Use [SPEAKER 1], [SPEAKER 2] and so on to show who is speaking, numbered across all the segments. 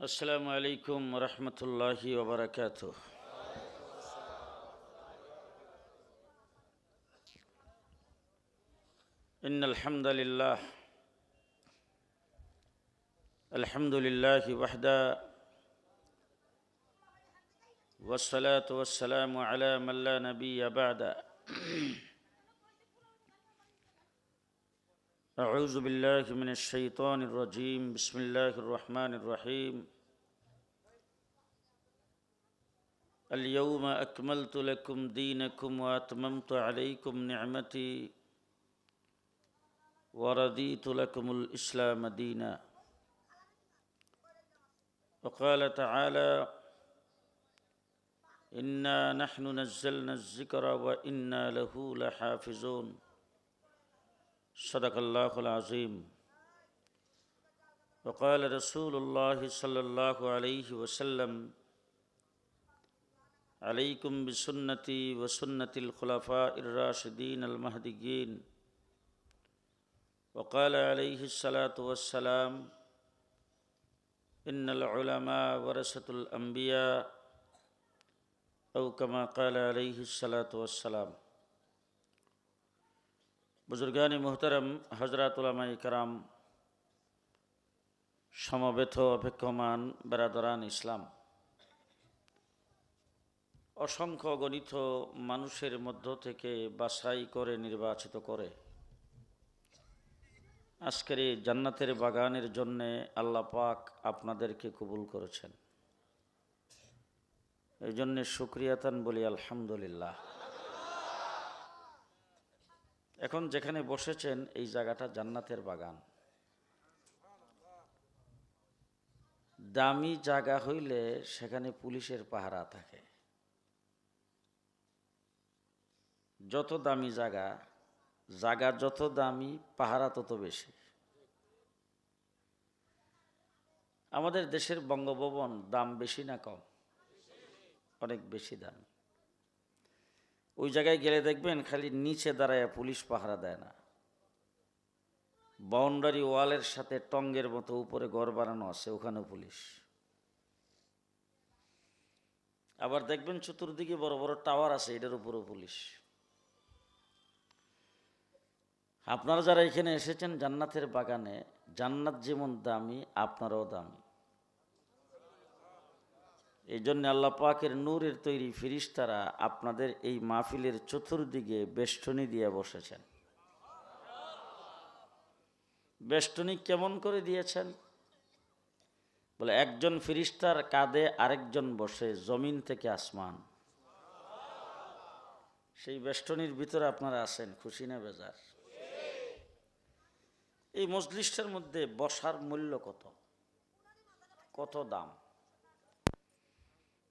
[SPEAKER 1] السلام عليكم ورحمة الله وبركاته. إن الحمد لله وحده، والصلاة والسلام على من لا نبي بعده. أعوذ بالله من الشيطان الرجيم. بسم الله الرحمن الرحيم. اليوم أكملت لكم دينكم وأتممت عليكم نعمتي ورضيت لكم الإسلام دينا. وقال تعالى: إنا نحن نزلنا الذكر وإنا له لحافظون. صدق الله العظيم. وقال رسول الله صلى الله عليه وسلم: عليكم بسنتي وسنة الخلفاء الراشدين المهديين. وقال عليه الصلاة والسلام: إن العلماء ورثة الأنبياء، أو كما قال عليه الصلاة والسلام. বুজুর্গানি মুহতারাম, হযরত উলামায়ে কেরাম, সমবেত অপেক্ষমান বেরাদরান ইসলাম, অসংখ্য গণিত মানুষের মধ্য থেকে বাছাই করে নির্বাচিত করে আজকের এই জান্নাতের বাগানের জন্যে আল্লাহ পাক আপনাদেরকে কবুল করেছেন। এই জন্যে শুকরিয়াতান বলি আলহামদুলিল্লাহ। এখন যেখানে বসেছেন এই জায়গাটা জান্নাতের বাগান। দামি জায়গা হইলে সেখানে পুলিশের পাহারা থাকে। যত দামি জায়গা যত দামি, পাহারা তত বেশি। আমাদের দেশের বঙ্গভবন দাম বেশি না কম? অনেক বেশি দাম। ওই জায়গায় গেলে দেখবেন খালি নিচে দাঁড়ায় পুলিশ পাহারা দেয় না, বাউন্ডারি ওয়ালের সাথে টঙ্গের মতো উপরে ঘর বানানো আছে, ওখানেও পুলিশ। আবার দেখবেন চতুর্দিকে বড় বড় টাওয়ার আছে, এটার উপরেও পুলিশ। আপনারা যারা এখানে এসেছেন জান্নাতের বাগানে, জান্নাত যেমন দামি আপনারাও দামি। এই জন্য আল্লাহ পাকের নূরের তৈরি ফেরেশতারা আপনাদের এই মাহফিলের চতুর্দিকে বেষ্টনী দিয়ে বসেছেন। বেষ্টনী কেমন করে দিয়েছেন? বলে একজন ফেরেশতার কাঁধে আরেকজন বসে, জমিন থেকে আসমান। সেই বেষ্টনীর ভিতরে আপনারা আছেন, খুশি না বেজার? এই মজলিসটার মধ্যে বসার মূল্য কত, কত দাম।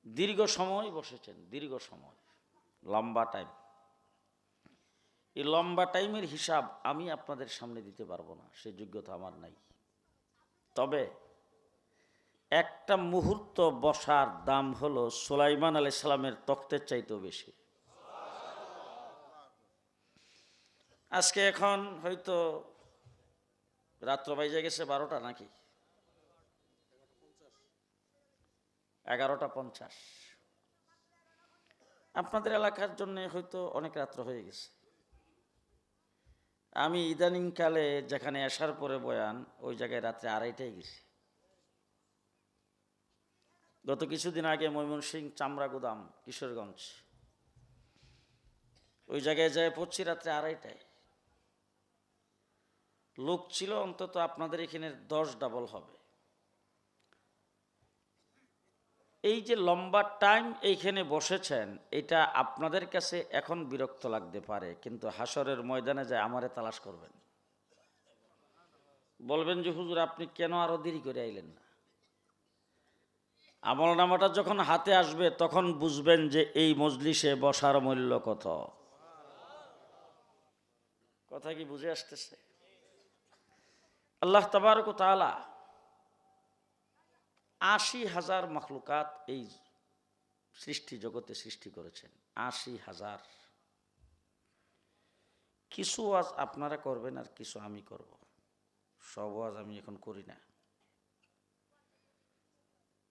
[SPEAKER 1] দীর্ঘ সময় বসেছেন, দীর্ঘ সময়, লম্বা টাইম। এই লম্বা টাইমের হিসাব আমি আপনাদের সামনে দিতে পারবো না, সে যোগ্যতা আমার নাই। তবে একটা মুহূর্ত বসার দাম হলো সুলাইমান আলাইহিস সালামের তখ্তের চাইতেও বেশি। আজকে এখন হয়তো রাত্র বাইজে গেছে 12টা, নাকি 11:50। আপনাদের এলাকার জন্য হয়তো অনেক রাত্র হয়ে গেছে। আমি ইদানিংকালে যেখানে আসার পরে বয়ান, ওই জায়গায় রাত্রে 2:30টায় গেছি। গত কিছুদিন আগে ময়মনসিংহ চামড়া গুদাম, কিশোরগঞ্জ, ওই জায়গায় যায় পড়ছি রাত্রে 2:30টায়। লোক ছিল অন্তত আপনাদের এখানে 10 ডাবল হবে। এই যে লম্বা টাইম এইখানে বসেছেন, এটা আপনাদের কাছে এখন বিরক্ত লাগতে পারে, কিন্তু হাসরের ময়দানে যায় আমারে তালাশ করবেন, বলবেন যে হুজুর আপনি কেন আরো দেরি করে আইলেন না। আমলনামাটা যখন হাতে আসবে তখন বুঝবেন যে এই মজলিসে বসার মূল্য কত। কথা কি বুঝে আসতেছে? আল্লাহ তাবারক ওয়া তাআলা 80,000 মাখলুকাত এই সৃষ্টি জগতে সৃষ্টি করেছেন। 80,000। কিছু ওয়াজ আপনারা করবেন আর কিছু আমি করব। সব ওয়াজ আমি এখন করি না।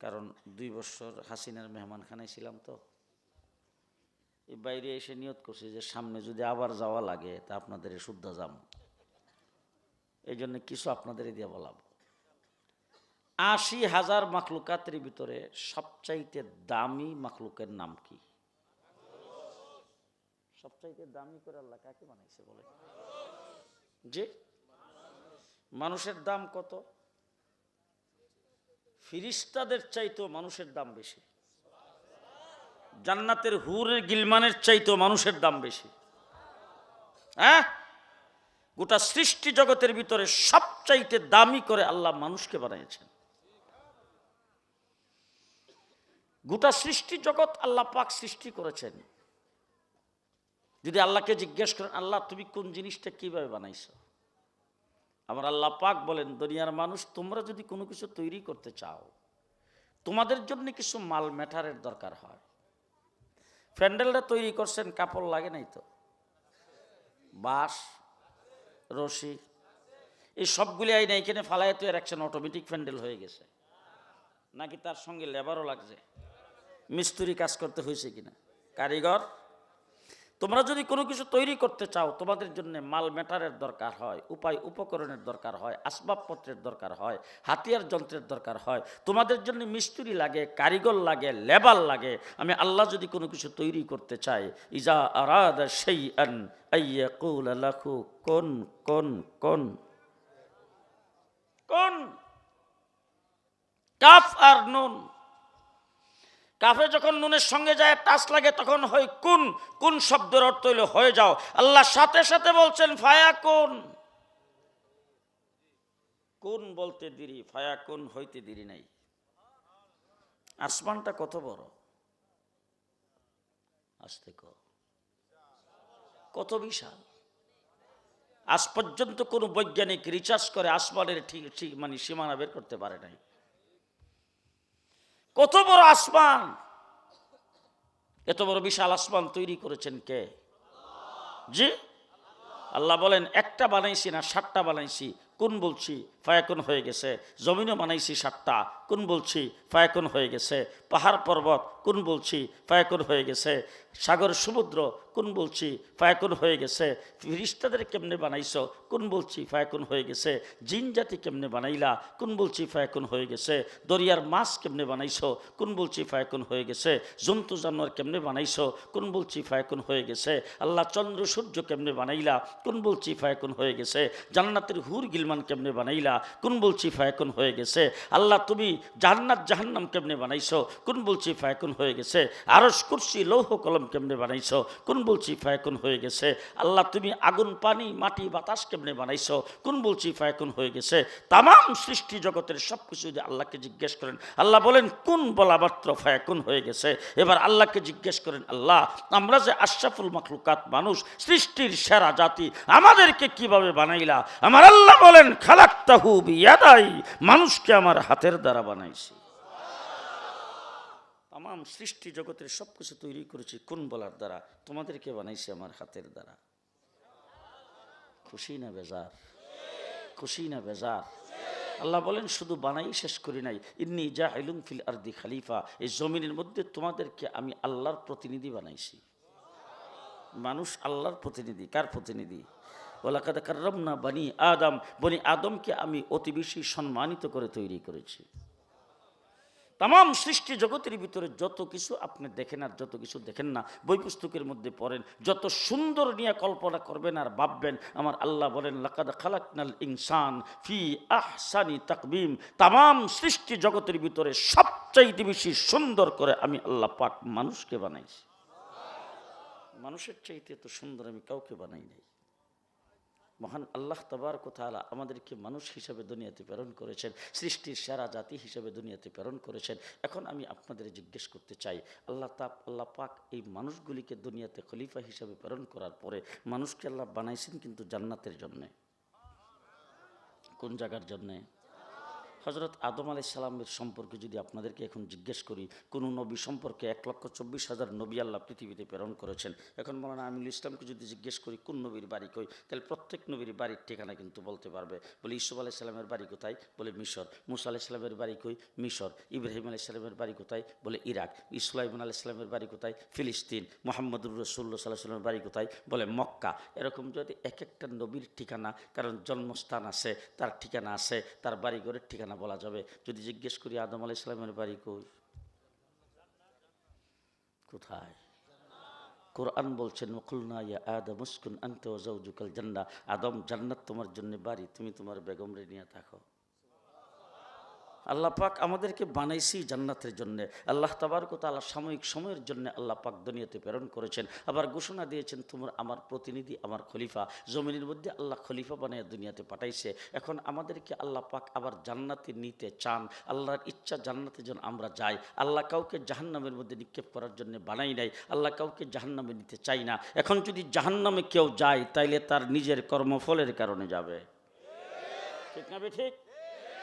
[SPEAKER 1] কারণ 2 বছর হাসিনার মেহমানখানায় ছিলাম, তো এই বাইরে এসে নিয়ত করছি যে সামনে যদি আবার যাওয়া লাগে তা আপনাদের শুদ্ধ যাম, এই জন্য কিছু আপনাদের দিয়ে বলাম। 80,000 মাখলুকাতের ভিতরে সবচাইতে দামি মাখলুকের নাম কি? সবচাইতে দামি করে আল্লাহ কাকে বানাইছে বলে? যে মানুষের দাম কত? ফিরিস্তাদের চাইতো মানুষের দাম বেশি, জান্নাতের হুরের গিলমানের চাইতো মানুষের দাম বেশি। হ্যাঁ, গোটা সৃষ্টি জগতের ভিতরে সবচাইতে দামি করে আল্লাহ মানুষকে বানিয়েছেন। গোটা সৃষ্টি জগৎ আল্লাহ পাক সৃষ্টি করেছেন। যদি আল্লাহকে জিজ্ঞেস করেন, আল্লাহ তুমি কোন জিনিসটা কিভাবে বানাইছো, আমার আল্লাহ পাক বলেন, দুনিয়ার মানুষ তোমরা যদি কোনো কিছু তৈরি করতে চাও, তোমাদের জন্য কিছু মাল ম্যাটারের দরকার হয়। প্যান্ডেলটা তৈরি করছেন, কাপড় লাগে নাই তো, বাঁশ, রশি, এই সবগুলি আইনা এখানে ফালায় তৈরি রাখছেন, অটোমেটিক প্যান্ডেল হয়ে গেছে? নাকি তার সঙ্গে লেবারও লাগছে, মিস্ত্রি কাজ করতে হয়েছে কিনা, কারিগর? তোমরা যদি কোনো কিছু তৈরি করতে চাও, তোমাদের জন্য মাল ম্যাটারের দরকার হয়, উপায় উপকরণের দরকার হয়, আসবাবপত্রের দরকার হয়, হাতিয়ার যন্ত্রের দরকার হয়, তোমাদের জন্য মিস্ত্রি লাগে, কারিগর লাগে, লেবার লাগে। আমি আল্লাহ যদি কোনো কিছু তৈরি করতে চাই, ইজা আরাদা শাইআন আইয়াকুল লাহু কুন কুন কুন কুন, কাফ আর নুন, কাফে যখন নুনের সঙ্গে যায় টাচ লাগে তখন হয় কুন, কুন শব্দের অর্থ হইল হয়ে যাও। আল্লাহ সাথে সাথে বলছেন ফায়াকুন, কুন বলতে দেরি, ফায়াকুন হইতে দেরি নাই। আসমানটা কত বড়, আস্তে কত বিশাল। আজ পর্যন্ত কোন বৈজ্ঞানিক রিসার্চ করে আসমানের ঠিক মানে সীমানা বের করতে পারে নাই। কত বড় আসমান, এত বড় বিশাল আসমান তৈরি করেছেন কে? জি আল্লাহ বলেন, একটা বানাইছি না 60টা বানাইছি, কোন বলছি ফায়াকুন হয়ে গেছে। জমিনও বানাইছি 60টা, কোন বলছি ফায়াকুন হয়ে গেছে। পাহাড় পর্বত, কোন বলছি ফায়াকুন হয়ে গেছে। সাগর সমুদ্র, কোন বলছি ফায়াকুন হয়ে গেছে। ফিরিস্তাদের কেমনে বানাইছো, কোন বলছি ফায়াকুন হয়ে গেছে। জিন জাতি কেমনে বানাইলা, কোন বলছি ফায়াকুন হয়ে গেছে। দরিয়ার মাছ কেমনে বানাইছো, কোন বলছি ফায়াকুন হয়ে গেছে। জন্তু জানোয়ার কেমনে বানাইছো, কোন বলছি ফায়াকুন হয়ে গেছে। আল্লাহ চন্দ্র সূর্য কেমনে বানাইলা, কোন বলছি ফায়াকুন হয়ে গেছে। জান্নাতের হুর গিলমান কেমনে বানাইলা, কোন বলছি ফায়াকুন হয়ে গেছে। আল্লাহ তুমি জান্নাত জাহান্নাম কেমনে বানাইছো, কোন বলছি ফায়াকুন হয়ে গেছে। আরশ কুরসি লৌহ কলম কেমনে বানাইছো, কোন বলছি ফায়াকুন হয়ে গেছে। আল্লাহ তুমি আগুন পানি মাটি বাতাস কেমনে বানাইছো, কোন বলছি ফায়াকুন হয়ে গেছে। তামাম সৃষ্টি জগতের সব কিছু যদি আল্লাহকে জিজ্ঞেস করেন, আল্লাহ বলেন কোন বলা মাত্র ফায়াকুন হয়ে গেছে। এবার আল্লাহকে জিজ্ঞেস করেন, আল্লাহ আমরা যে আশরাফুল মাখলুকাত মানুষ, সৃষ্টির সেরা জাতি, আমাদেরকে কিভাবে বানাইলা? আমার আল্লাহ বলেন খালাকতাহু বিয়াদাই, মানুষকে আমার হাতের দ্বারা বানাইছি। তামাম সৃষ্টি জগতের সব কিছু তৈরি করেছি কোন বলার দ্বারা? তোমাদেরকে বানাইছি আমার হাতের দ্বারা। খুশি না বেজার? খুশি না বেজার? আল্লাহ বলেন শুধু বানাই শেষ করি নাই, ইন্নী জাইলুন ফিল আরদি খলিফা, এই জমিনের মধ্যে তোমাদেরকে আমি আল্লাহর প্রতিনিধি বানাইছি। মানুষ আল্লাহর প্রতিনিধি। কার প্রতিনিধি? ওয়ালাকাদ কাররামনা বনি আদম, বনি আদমকে আমি অতি বেশি সম্মানিত করে তৈরি করেছি। তামাম সৃষ্টি জগতের ভিতরে যত কিছু আপনি দেখেন আর যত কিছু দেখেন না, বই পুস্তকের মধ্যে পড়েন, যত সুন্দর নিয়ে কল্পনা করবেন আর ভাববেন, আমার আল্লাহ বলেন লাকাদ খালাকনাল ইনসান ফি আহসানি তাকবীম, তামাম সৃষ্টি জগতের ভিতরে সবচাইতে বেশি সুন্দর করে আমি আল্লাহ পাক মানুষকে বানাইছি। মানুষের চাইতে এত সুন্দর আমি কাউকে বানাই নাই। মহান আল্লাহ তাবারক ওয়া তাআলা আমাদেরকে মানুষ হিসেবে দুনিয়াতে প্রেরণ করেছেন, সৃষ্টির সেরা জাতি হিসেবে দুনিয়াতে প্রেরণ করেছেন। এখন আমি আপনাদের জিজ্ঞেস করতে চাই, আল্লাহ পাক এই মানুষগুলিকে দুনিয়াতে খলিফা হিসেবে প্রেরণ করার পরে মানুষকে আল্লাহ বানাইছেন কিন্তু জান্নাতের জন্যে। কোন জায়গার জন্যে? হজরত আদম আলাইহিস সালামের সম্পর্কে যদি আপনাদেরকে এখন জিজ্ঞেস করি, কোন নবী সম্পর্কে 1,24,000 নবী আল্লাহ পৃথিবীতে প্রেরণ করেছেন, এখন মৌলানা আমিনুল ইসলামকে যদি জিজ্ঞেস করি কোন নবীর বাড়ি কই, তাহলে প্রত্যেক নবীর বাড়ির ঠিকানা কিন্তু বলতে পারবে। বলে ইউসুফ আলাইহিস সালামের বাড়ি কোথায়, বলে মিশর। মুসা আলাইহিস সালামের বাড়ি কই, মিশর। ইব্রাহিম আলাইহিস সালামের বাড়ি কোথায়, বলে ইরাক। সুলাইমান আলাইহিস সালামের বাড়ি কোথায়, ফিলিস্তিন। মুহাম্মদুর রাসূলুল্লাহ সাল্লাল্লাহু আলাইহি ওয়াসাল্লামের বাড়ি কোথায়, বলে মক্কা। এরকম যদি এক একটা নবীর ঠিকানা, কারণ জন্মস্থান আছে, তার ঠিকানা আছে, তার বাড়িঘরের ঠিকানা বলা যাবে। যদি জিজ্ঞেস করি আদম আলাইহিস সালামের বাড়ি কই, কোথায়? কোরআন বলছেন ওয়াকুলনা ইয়া আদম উসকুন আনতা ওয়া যাওজুকাল জান্নাহ, আদম জান্নাত তোমার জন্য বাড়ি, তুমি তোমার বেগমরে নিয়ে থাকো। আল্লাহ পাক আমাদেরকে বানাইছি জান্নাতের জন্য। আল্লাহ তাবারক ওয়া তাআলা সাময়িক সময়ের জন্য আল্লাহ পাক দুনিয়াতে প্রেরণ করেছেন, আবার ঘোষণা দিয়েছেন তোমার আমার প্রতিনিধি, আমার খলিফা। জমিনের মধ্যে আল্লাহ খলিফা বানিয়ে দুনিয়াতে পাঠাইছে। এখন আমাদেরকে আল্লাহ পাক আবার জান্নাতে নিতে চান। আল্লাহর ইচ্ছা জান্নাতে যেন আমরা যাই। আল্লাহ কাউকে জাহান্নামের মধ্যে নিক্ষেপ করার জন্য বানাই নাই, আল্লাহ কাউকে জাহান্নামে নিতে চাই না। এখন যদি জাহান্নামে কেউ যায় তাইলে তার নিজের কর্মফলের কারণে যাবে, ঠিক না ঠিক?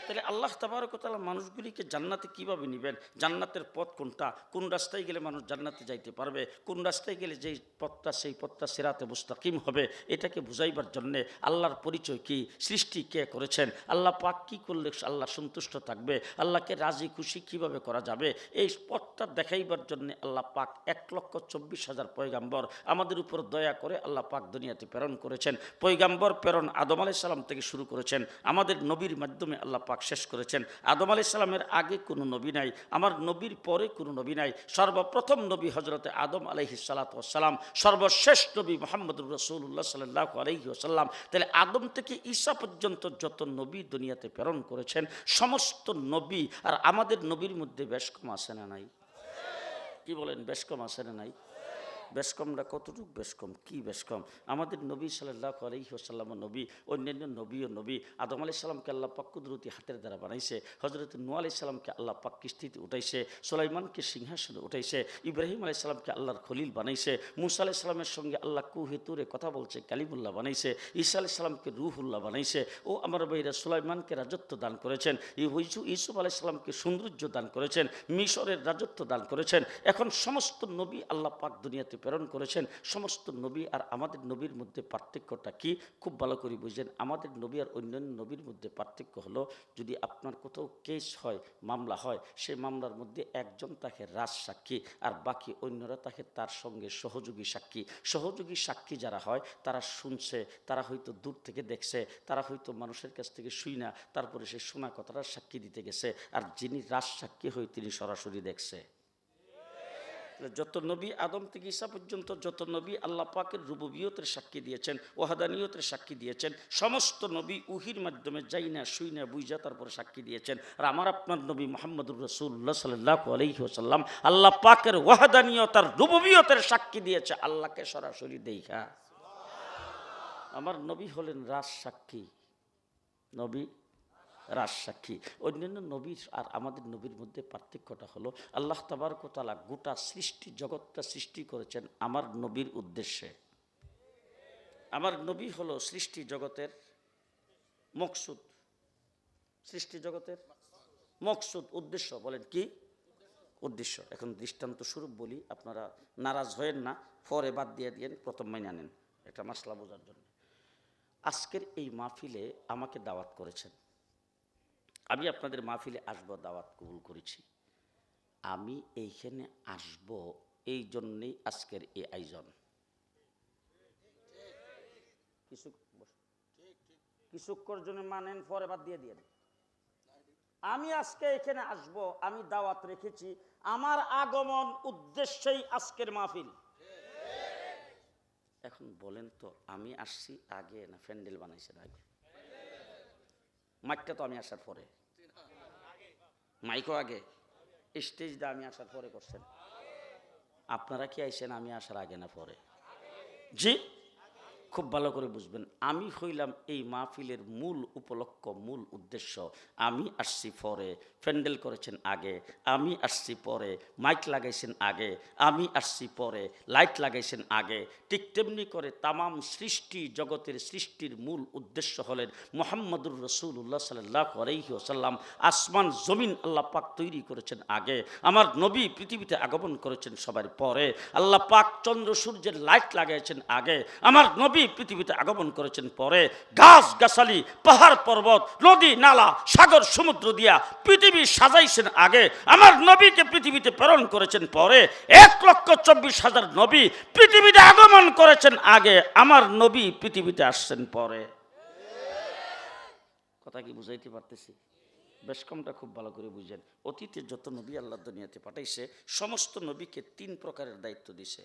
[SPEAKER 1] তাহলে আল্লাহ তাবারক ওয়া তাআলা মানুষগুলিকে জান্নাতে কিভাবে নেবেন, জান্নাতের পথ কোনটা, কোন রাস্তায় গেলে মানুষ জান্নাতে যাইতে পারবে, কোন রাস্তায় গেলে যেই পথটা সেই পথটা সিরাতে মুস্তাকিম হবে, এটাকে বুঝাইবার জন্যে আল্লাহর পরিচয় কি, সৃষ্টি কে করেছেন, আল্লাহ পাক কি করলে আল্লাহ সন্তুষ্ট থাকবে, আল্লাহকে রাজি খুশি কিভাবে করা যাবে, এই পথটা দেখাইবার জন্যে আল্লাহ পাক 1,24,000 পয়গাম্বর আমাদের উপর দয়া করে আল্লাহ পাক দুনিয়াতে প্রেরণ করেছেন। পয়গাম্বর প্রেরণ আদম আলাইহিস সালাম থেকে শুরু করেছেন, আমাদের নবীর মাধ্যমে আল্লাহ পাক শেষ করেছেন। আদম আলাইহিস সালামের আগে কোনো নবী নাই, আমার নবীর পরে কোনো নবী নাই। সর্বপ্রথম নবী হযরতে আদম আলাইহিস সালাতু ওয়াস সালাম, সর্বশেষ নবী মুহাম্মদুর রাসূলুল্লাহ সাল্লাল্লাহু আলাইহি ওয়াসাল্লাম। তাহলে আদম থেকে ঈসা পর্যন্ত যত নবী দুনিয়াতে প্রেরণ করেছেন, সমস্ত নবী আর আমাদের নবীর মধ্যে বেশ কম আছে না নাই? কি বলেন, বেশ কম আছে না নাই? বেশ কমটা কতটুকু বেশ কম, কি বেশ কম? আমাদের নবী সাল্লাল্লাহু আলাইহি ওয়াসাল্লাম নবী, অন্যান্য নবীও নবী। আদম আলাইহিস সালামকে আল্লাহ পাক কুদরতি হাতের দ্বারা বানাইছে, হযরত নূহ আলাইহিস সালামকে আল্লাহ পাক কিস্তিতে উঠাইছে, সুলাইমানকে সিংহাসনে উঠাইছে, ইব্রাহিম আলাইহিস সালামকে আল্লাহর খলিল বানাইছে, মুসা আলাইহিস সালামের সঙ্গে আল্লাহ কুহে তুরে কথা বলছে, কালিমুল্লাহ বানাইছে, ঈসা আলাইহিস সালামকে রূহুল্লাহ বানাইছে। ও আমার ভাইরা, সুলাইমানকে রাজত্ব দান করেছেন, ইউসুফ আলাইহিস সালামকে সৌন্দর্য দান করেছেন, মিশরের রাজত্ব দান করেছেন। এখন সমস্ত নবী আল্লাহ পাক দুনিয়াতে প্রেরণ করেছেন। সমস্ত নবী আর আমাদের নবীর মধ্যে পার্থক্যটা কি, খুব ভালো করে বুঝেন। আমাদের নবী আর অন্যান্য নবীর মধ্যে পার্থক্য হলো, যদি আপনার কোথাও কেস হয়, মামলা হয়, সেই মামলার মধ্যে একজন তাকে রাজ সাক্ষী আর বাকি অন্যরা তাকে তার সঙ্গে সহযোগী সাক্ষী। সহযোগী সাক্ষী যারা হয় তারা শুনছে, তারা হয়তো দূর থেকে দেখছে, তারা হয়তো মানুষের কাছ থেকে শুই না, তারপরে সে শোনা কথাটা সাক্ষী দিতে গেছে। আর যিনি রাজ সাক্ষী হয় তিনি সরাসরি দেখছে। যত নবী আদম থেকে ঈসা পর্যন্ত যত নবী আল্লাহ পাকের রুবুবিয়তের সাক্ষী দিয়েছেন, ওয়াহদানিয়তের সাক্ষী দিয়েছেন, সমস্ত নবী উহির মাধ্যমে যাই না শুই না বুঝা তারপরে সাক্ষী দিয়েছেন। আর আমার আপনার নবী মুহাম্মদুর রাসূলুল্লাহ সাল্লাল্লাহু আলাইহি ওয়াসাল্লাম আল্লাহ পাকের ওয়াহদানিয়ত আর রুবুবিয়তের সাক্ষী দিয়েছে, আল্লাহকে সরাসরি দেখা। আমার নবী হলেন রাজ সাক্ষী, নবী রাজ সাক্ষী। অন্যান্য নবীর আর আমাদের নবীর মধ্যে পার্থক্যটা হলো, আল্লাহ তাবারক ওয়া তাআলা গোটা সৃষ্টি জগৎটা সৃষ্টি করেছেন আমার নবীর উদ্দেশ্যে। আমার নবী হলো সৃষ্টি জগতের মকসুদ, সৃষ্টি জগতের মকসুদ, উদ্দেশ্য। বলেন কি উদ্দেশ্য? এখন দৃষ্টান্ত স্বরূপ বলি, আপনারা নারাজ হয়েন না, পরে বাদ দিয়ে দিয়েন, প্রথম মাইনা নেন, একটা মাসলা বোঝার জন্য। আজকের এই মাহফিলে আমাকে দাওয়াত করেছেন, আমি আপনাদের মাহফিলে আসবো, দাওয়াত কবুল করেছি। আমি এইখানে আসব এই জন্যেই আজকের এই আয়োজন। কিছুক্ষণ জন্য মানেন, পরে বাদ দিয়ে দিয়ে। আমি আজকে এখানে আসব, আমি দাওয়াত রেখেছি, আমার আগমন উদ্দেশ্যেই আজকের মাহফিল। এখন বলেন তো, আমি আসছি আগে না প্যান্ডেল বানাইছেন আগে? মাইকটা তো আমি আসার পরে, মাইকও আগে, স্টেজটা আমি আসার পরে করছেন। আপনারা কি আইছেন আমি আসার আগে না পরে? জি, খুব ভালো করে বুঝবেন, আমি হইলাম এই মাহফিলের মূল উপলক্ষ, মূল উদ্দেশ্য। আমি আসছি পরে, প্যান্ডেল করেছেন আগে, আমি আসছি পরে, মাইক লাগাইছেন আগে, আমি আসছি পরে, লাইট লাগাইছেন আগে। ঠিক তেমনি করে তামাম সৃষ্টি জগতের সৃষ্টির মূল উদ্দেশ্য হলেন মুহাম্মদুর রাসূলুল্লাহ সাল্লাল্লাহু আলাইহি ওয়াসাল্লাম। আসমান জমিন আল্লাহ পাক তৈরি করেছেন আগে, আমার নবী পৃথিবীতে আগমন করেছেন সবার পরে। আল্লাহ পাক চন্দ্র সূর্যের লাইট লাগাইছেন আগে, আমার নবী পৃথিবীতে আগমন করেছেন পরে। গাছ গাছালি, পাহাড় পর্বত, নদী নালা, সাগর সমুদ্র দিয়া পৃথিবী সাজাইছেন আগে, আমার নবীকে পৃথিবীতে প্রেরণ করেছেন পরে। 1,24,000 নবী পৃথিবীতে আগমন করেছেন আগে, আমার নবী পৃথিবীতে আসছেন পরে। কথা কি বুঝাইতে পারতেছি? বেশ কমটা খুব ভালো করে বুঝেন। অতীতে যত নবী আল্লাহ দুনিয়াতে পাঠাইছে, সমস্ত নবীকে 3 প্রকারের দায়িত্ব দিছে।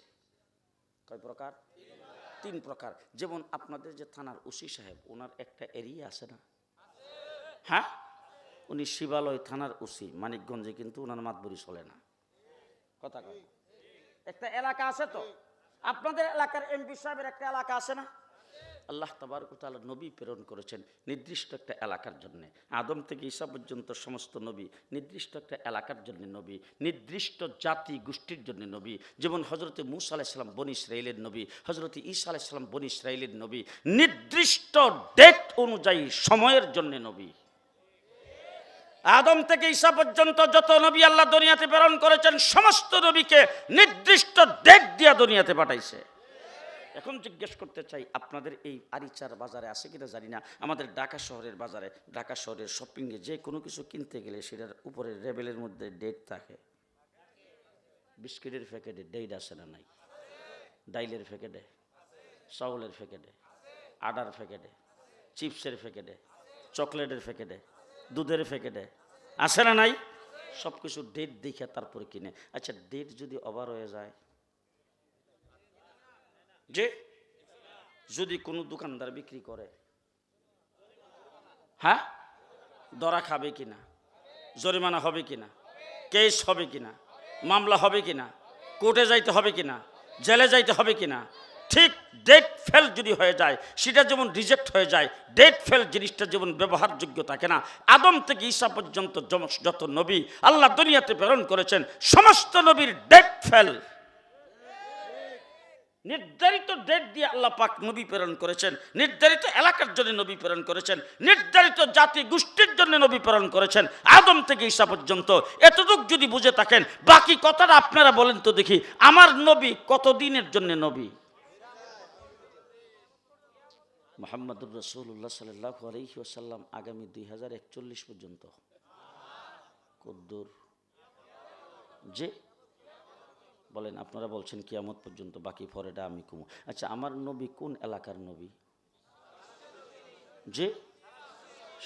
[SPEAKER 1] কয় প্রকার? 3 প্রকার। যেমন আপনাদের যে থানার ওসি সাহেব, ওনার একটা এরিয়া আছে না? হ্যাঁ, উনি শিবালয় থানার ওসি মানিকগঞ্জে, কিন্তু ওনার মাতবরি চলে না। কথা কয়, একটা এলাকা আছে তো, আপনাদের এলাকার এমপি সাহেবের একটা এলাকা আছে না? আল্লাহ তাবারক ওয়া তাআলা নবী প্রেরণ করেছেন নির্দিষ্ট একটা এলাকার জন্য। আদম থেকে ঈসা পর্যন্ত সমস্ত নবী নির্দিষ্ট একটা এলাকার জন্য নবী, নির্দিষ্ট জাতি গোষ্ঠীর জন্য নবী। যেমন হযরতে মূসা আলাইহিস সালাম বনী ইসরাইলের নবী, হযরতে ঈসা আলাইহিস সালাম বনী ইসরাইলের নবী, নির্দিষ্ট ডেট অনুযায়ী সময়ের জন্য নবী। আদম থেকে ঈসা পর্যন্ত যত নবী আল্লাহ দুনিয়াতে প্রেরণ করেছেন, সমস্ত নবীকে নির্দিষ্ট ডেট দিয়া দুনিয়াতে পাঠাইছে। এখন জিজ্ঞেস করতে চাই, আপনাদের এই আরিচার বাজারে আছে কিনা জানি না, আমাদের ঢাকা শহরের বাজারে, ঢাকা শহরের শপিংয়ে যে কোনো কিছু কিনতে গেলে সেটার উপরে লেবেলের মধ্যে ডেট থাকে। বিস্কিটের প্যাকেটে ডেট আছে না নাই? ডাইলের প্যাকেটে, চাউলের প্যাকেটে, আটার প্যাকেটে, চিপসের প্যাকেটে, চকলেটের প্যাকেটে, দুধের প্যাকেটে আছে না নাই? সব কিছু ডেট দেখে তারপরে কিনে। আচ্ছা, ডেট যদি ওভার হয়ে যায়, যে যদি কোনো দোকানদার বিক্রি করে, হ্যাঁ, ধরা খাবে কিনা? জরিমানা হবে কিনা? কেস হবে কিনা? মামলা হবে কিনা? কোর্টে যাইতে হবে কিনা? জেলে যাইতে হবে কিনা? ঠিক ডেট ফেল যদি হয়ে যায়, সেটা যেমন রিজেক্ট হয়ে যায়, ডেট ফেল জিনিসটা যেমন ব্যবহারযোগ্য থাকে না। আদম থেকে ঈসা পর্যন্ত যত নবী আল্লাহ দুনিয়াতে প্রেরণ করেছেন, সমস্ত নবীর ডেট ফেল। নির্ধারিত ডেট দিয়ে আল্লাহ পাক নবী প্রেরণ করেছেন, নির্ধারিত এলাকার জন্য নবী প্রেরণ করেছেন, নির্ধারিত জাতি গোষ্ঠীর জন্য নবী প্রেরণ করেছেন, আদম থেকে ঈসা পর্যন্ত। এতটুকু যদি বুঝে থাকেন, বাকি কথাটা আপনারা বলেন তো দেখি, আমার নবী কতদিনের জন্য নবী? মুহাম্মদুর রাসূলুল্লাহ সাল্লাল্লাহু আলাইহি ওয়াসাল্লাম আগামী 2041 পর্যন্ত। কদ্দুর? যে বলেন, আপনারা বলছেন কিয়ামত পর্যন্ত, বাকি পরেটা আমি কমু। আচ্ছা, আমার নবী কোন এলাকার নবী? যে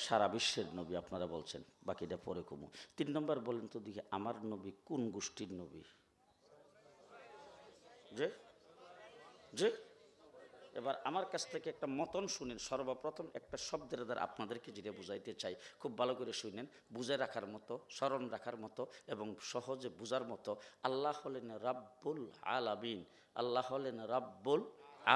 [SPEAKER 1] সারা বিশ্বের নবী আপনারা বলছেন, বাকিটা পরে কমু। 3 নম্বর বলেন তো দেখি, আমার নবী কোন গোষ্ঠীর নবী? যে যে এবার আমার কাছ থেকে একটা মতন শুনেন। সর্বপ্রথম একটা শব্দের দ্বারা আপনাদেরকে যেটা বুঝাইতে চাই, খুব ভালো করে শুনেন, বুঝে রাখার মতো, স্মরণ রাখার মতো এবং সহজে বুঝার মতো। আল্লাহ হলেন রাব্বুল আলামিন, আল্লাহ হলেন রাব্বুল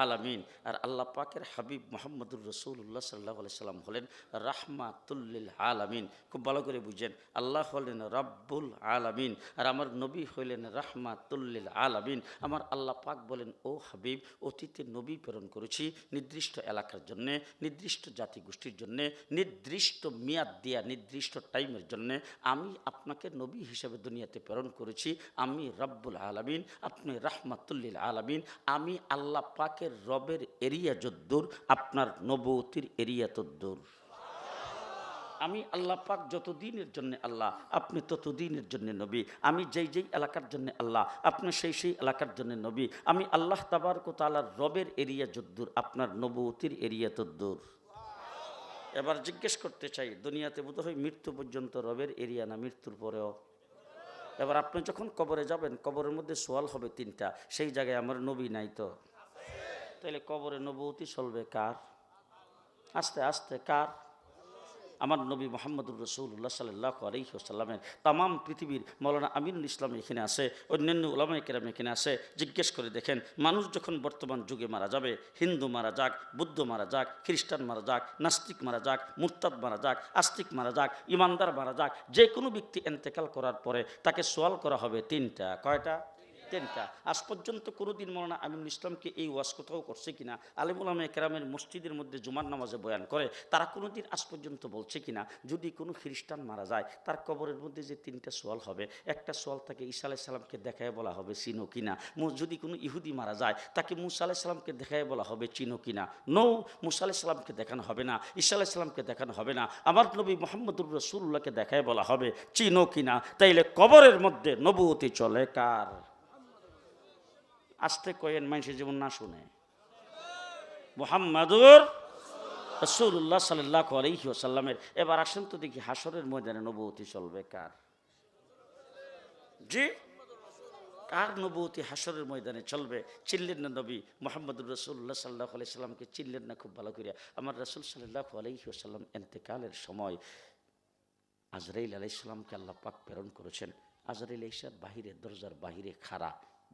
[SPEAKER 1] আলামিন। আর আল্লাহ পাকের হাবিব মুহাম্মদুর রাসূলুল্লাহ সাল্লাল্লাহু আলাইহি সাল্লাম হলেন রাহমাতুল আলামিন। খুব ভালো করে বুঝেন, আল্লাহ হলেন রাব্বুল আলামিন আর আমার নবী হলেন রাহমাতুল আলামিন। আমার আল্লাহ পাক বলেন, ও হাবিব, অতীতে নবী প্রেরণ করেছি নির্দিষ্ট এলাকার জন্যে, নির্দিষ্ট জাতি গোষ্ঠীর জন্যে, নির্দিষ্ট মেয়াদ দেয়া নির্দিষ্ট টাইমের জন্যে আমি আপনাকে নবী হিসেবে দুনিয়াতে প্রেরণ করেছি। আমি রাব্বুল আলামিন, আপনি রাহমাতুল আলামিন। আমি আল্লাহ পাক রবের এরিয়া যদ্দূর, আপনার নবুয়তির এরিয়া তদ্দূর। আমি আল্লাহ পাক যতদিনের জন্য আল্লাহ, আপনি ততদিনের জন্য নবী। আমি যেই এলাকার জন্য আল্লাহ, আপনি সেই এলাকার জন্য নবী। আমি আল্লাহ তাবারক ওয়া তাআলার রবের এরিয়া যদ্দূর, আপনার নবুয়তির এরিয়া তদ্দূর। এবার জিজ্ঞেস করতে চাই, দুনিয়াতে বোধহয় মৃত্যু পর্যন্ত রবের এরিয়া না মৃত্যুর পরেও? এবার আপনি যখন কবরে যাবেন, কবরের মধ্যে সোয়াল হবে 3টা, সেই জায়গায় আমার নবী নাই তো, তাহলে কবরে নবুয়তি চলবে কার? আস্তে আস্তে কার? আমার নবী মুহাম্মদুর রাসূলুল্লাহ সাল্লাল্লাহু আলাইহি ওয়াসাল্লামের তামাম পৃথিবীর মৌলানা আমিনুল ইসলাম এখানে আছে, অন্যান্য উলামায়ে কেরাম এখানে আছে। জিজ্ঞেস করে দেখেন, মানুষ যখন বর্তমান যুগে মারা যাবে, হিন্দু মারা যাক, বৌদ্ধ মারা যাক, খ্রিস্টান মারা যাক, নাস্তিক মারা যাক, মুরতাদ মারা যাক, আস্তিক মারা যাক, ইমানদার মারা যাক, যে কোনো ব্যক্তি ইন্তেকাল করার পরে তাকে সওয়াল করা হবে তিনটা। কয়টা? তিনটা। আজ পর্যন্ত কোনোদিন মৌলানা আমিনুল ইসলামকে এই ওয়াজ কোথাও করছে কিনা, আলেম উলামায়ে কেরামের মসজিদের মধ্যে জুমার নামাজে বয়ান করে, তারা কোনোদিন আজ পর্যন্ত বলছে কিনা যদি কোনো খ্রিস্টান মারা যায় তার কবরের মধ্যে যে তিনটা সোয়াল হবে, একটা সোয়াল তাকে ঈসা আলাইহিস সালামকে দেখায় বলা হবে চিনো কিনা। যদি কোনো ইহুদি মারা যায় তাকে মুসা আলাইহিস সালামকে দেখায় বলা হবে চিনো কিনা। নো, মুসা আলাইহিস সালামকে দেখানো হবে না, ঈসা আলাইহিস সালামকে দেখানো হবে না, আমার নবী মুহাম্মদুর রাসূলুল্লাহকে দেখায় বলা হবে চিনো কিনা। তাইলে কবরের মধ্যে নবুয়তি চলে কার? আস্তে কয়েন, মানুষের যেমন না শুনে। মুহাম্মাদুর রাসূলুল্লাহ সাল্লাল্লাহু আলাইহি ওয়াসাল্লামের। এবার আসেন তো দেখি হাসরের ময়দানে নবুয়তি চলবে কার? জি, কার নবুয়তি হাসরের ময়দানে চলবে? চিনলেন না নবী মুহাম্মদুর রাসূলুল্লাহ সাল্লাল্লাহু আলাইহি ওয়াসাল্লামকে? চিনলেন না খুব ভালো করে? আমার রাসূল সাল্লাল্লাহু আলাইহি ওয়াসাল্লাম ইন্তেকালের সময় আজরাইল আলাইহিস সালামকে আল্লাহ পাক প্রেরণ করেছেন। আজরাইল ঈশার বাহিরে, দরজার বাহিরে খাড়া,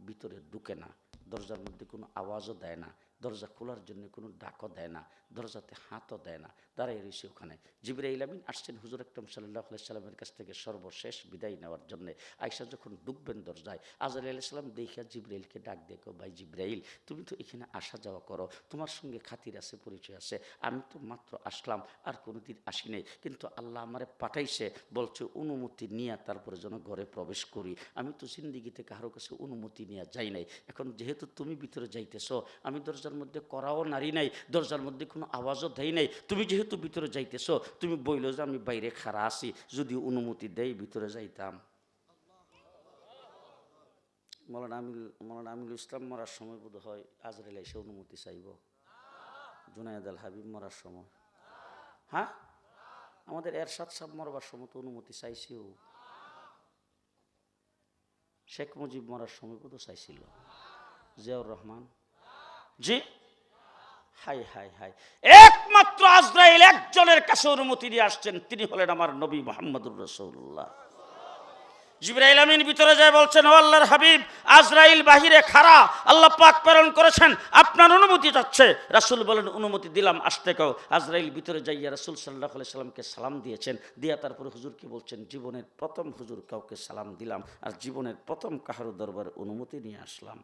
[SPEAKER 1] ভিতরে ঢুকে না, দরজার মধ্যে কোনো আওয়াজও দেয় না, দরজা খোলার জন্য কোনো ডাকও দেয় না, দরজাতে হাতও দেয় না, দাঁড়াই রয়েছে ওখানে। জিবরাইল আমিন আসছেন হুজুর আকরাম সাল্লাল্লাহু আলাইহি সাল্লামের কাছ থেকে সর্বশেষ বিদায় নেওয়ার জন্য। আয়েশা যখন ঢুকবেন দরজায়, আজরাইল আলাইহিস সালাম দেখা জিবরাইলকে ডাক দেখো, ভাই জিবরাইল, তুমি তো এখানে আসা যাওয়া করো, তোমার সঙ্গে খাতির আছে, পরিচয় আছে, আমি তো মাত্র আসলাম, আর কোনোদিন আসি নাই, কিন্তু আল্লাহ আমারে পাঠাইছে, বলছে অনুমতি নিয়ে তারপরে যেন ঘরে প্রবেশ করি। আমি তো জিন্দিগিতে কারো কাছে অনুমতি নিয়ে যাই নাই, এখন যেহেতু তুমি ভিতরে যাইতেছ, আমি দরজার মধ্যে করাও নারী নাই, দরজার মধ্যে কোনো আওয়াজও দেয় নাই, তুমি যেহেতু ভিতরে যাইতেছ, তুমি বইলো যে আমি বাইরে খাড়া আছি, যদি অনুমতি দেয় ভিতরে যাইতাম। মৌলানা আমিনুল ইসলাম মরার সময় বোধ হয় আজরাইল এসে অনুমতি চাইব। জুনায়েদ আল হাবিব মরার সময়, হ্যাঁ, আমাদের এরশাদ সাহেব মরবার সময় তো অনুমতি চাইছেও। শেখ মুজিব মরার সময় বোধ চাইছিল, জিয়াউর রহমান। জি, হাই হাই হাই, একমাত্র আজরাইল একজনের কাছে অনুমতি দিয়ে আসছেন, তিনি হলেন আমার নবী মুহাম্মদুর রাসূলুল্লাহ। জিবরাইল আমিন ভিতরে যায় বলছেন, ও আল্লাহর হাবিব, আজরাইল বাহিরে খাড়া, আল্লাহ পাক প্রেরণ করেছেন, আপনার অনুমতি চাচ্ছে। রাসূল বলেন, অনুমতি দিলাম, আসতে কও। আজরাইল ভিতরে যাইয়া রাসূল সাল্লাল্লাহু আলাইহি সাল্লামকে সালাম দিয়েছেন, দিয়া তারপরে হুজুরকে বলছেন, জীবনের প্রথম হুজুর কাউকে সালাম দিলাম, আর জীবনের প্রথম কাহারো দরবারে অনুমতি নিয়ে আসলাম।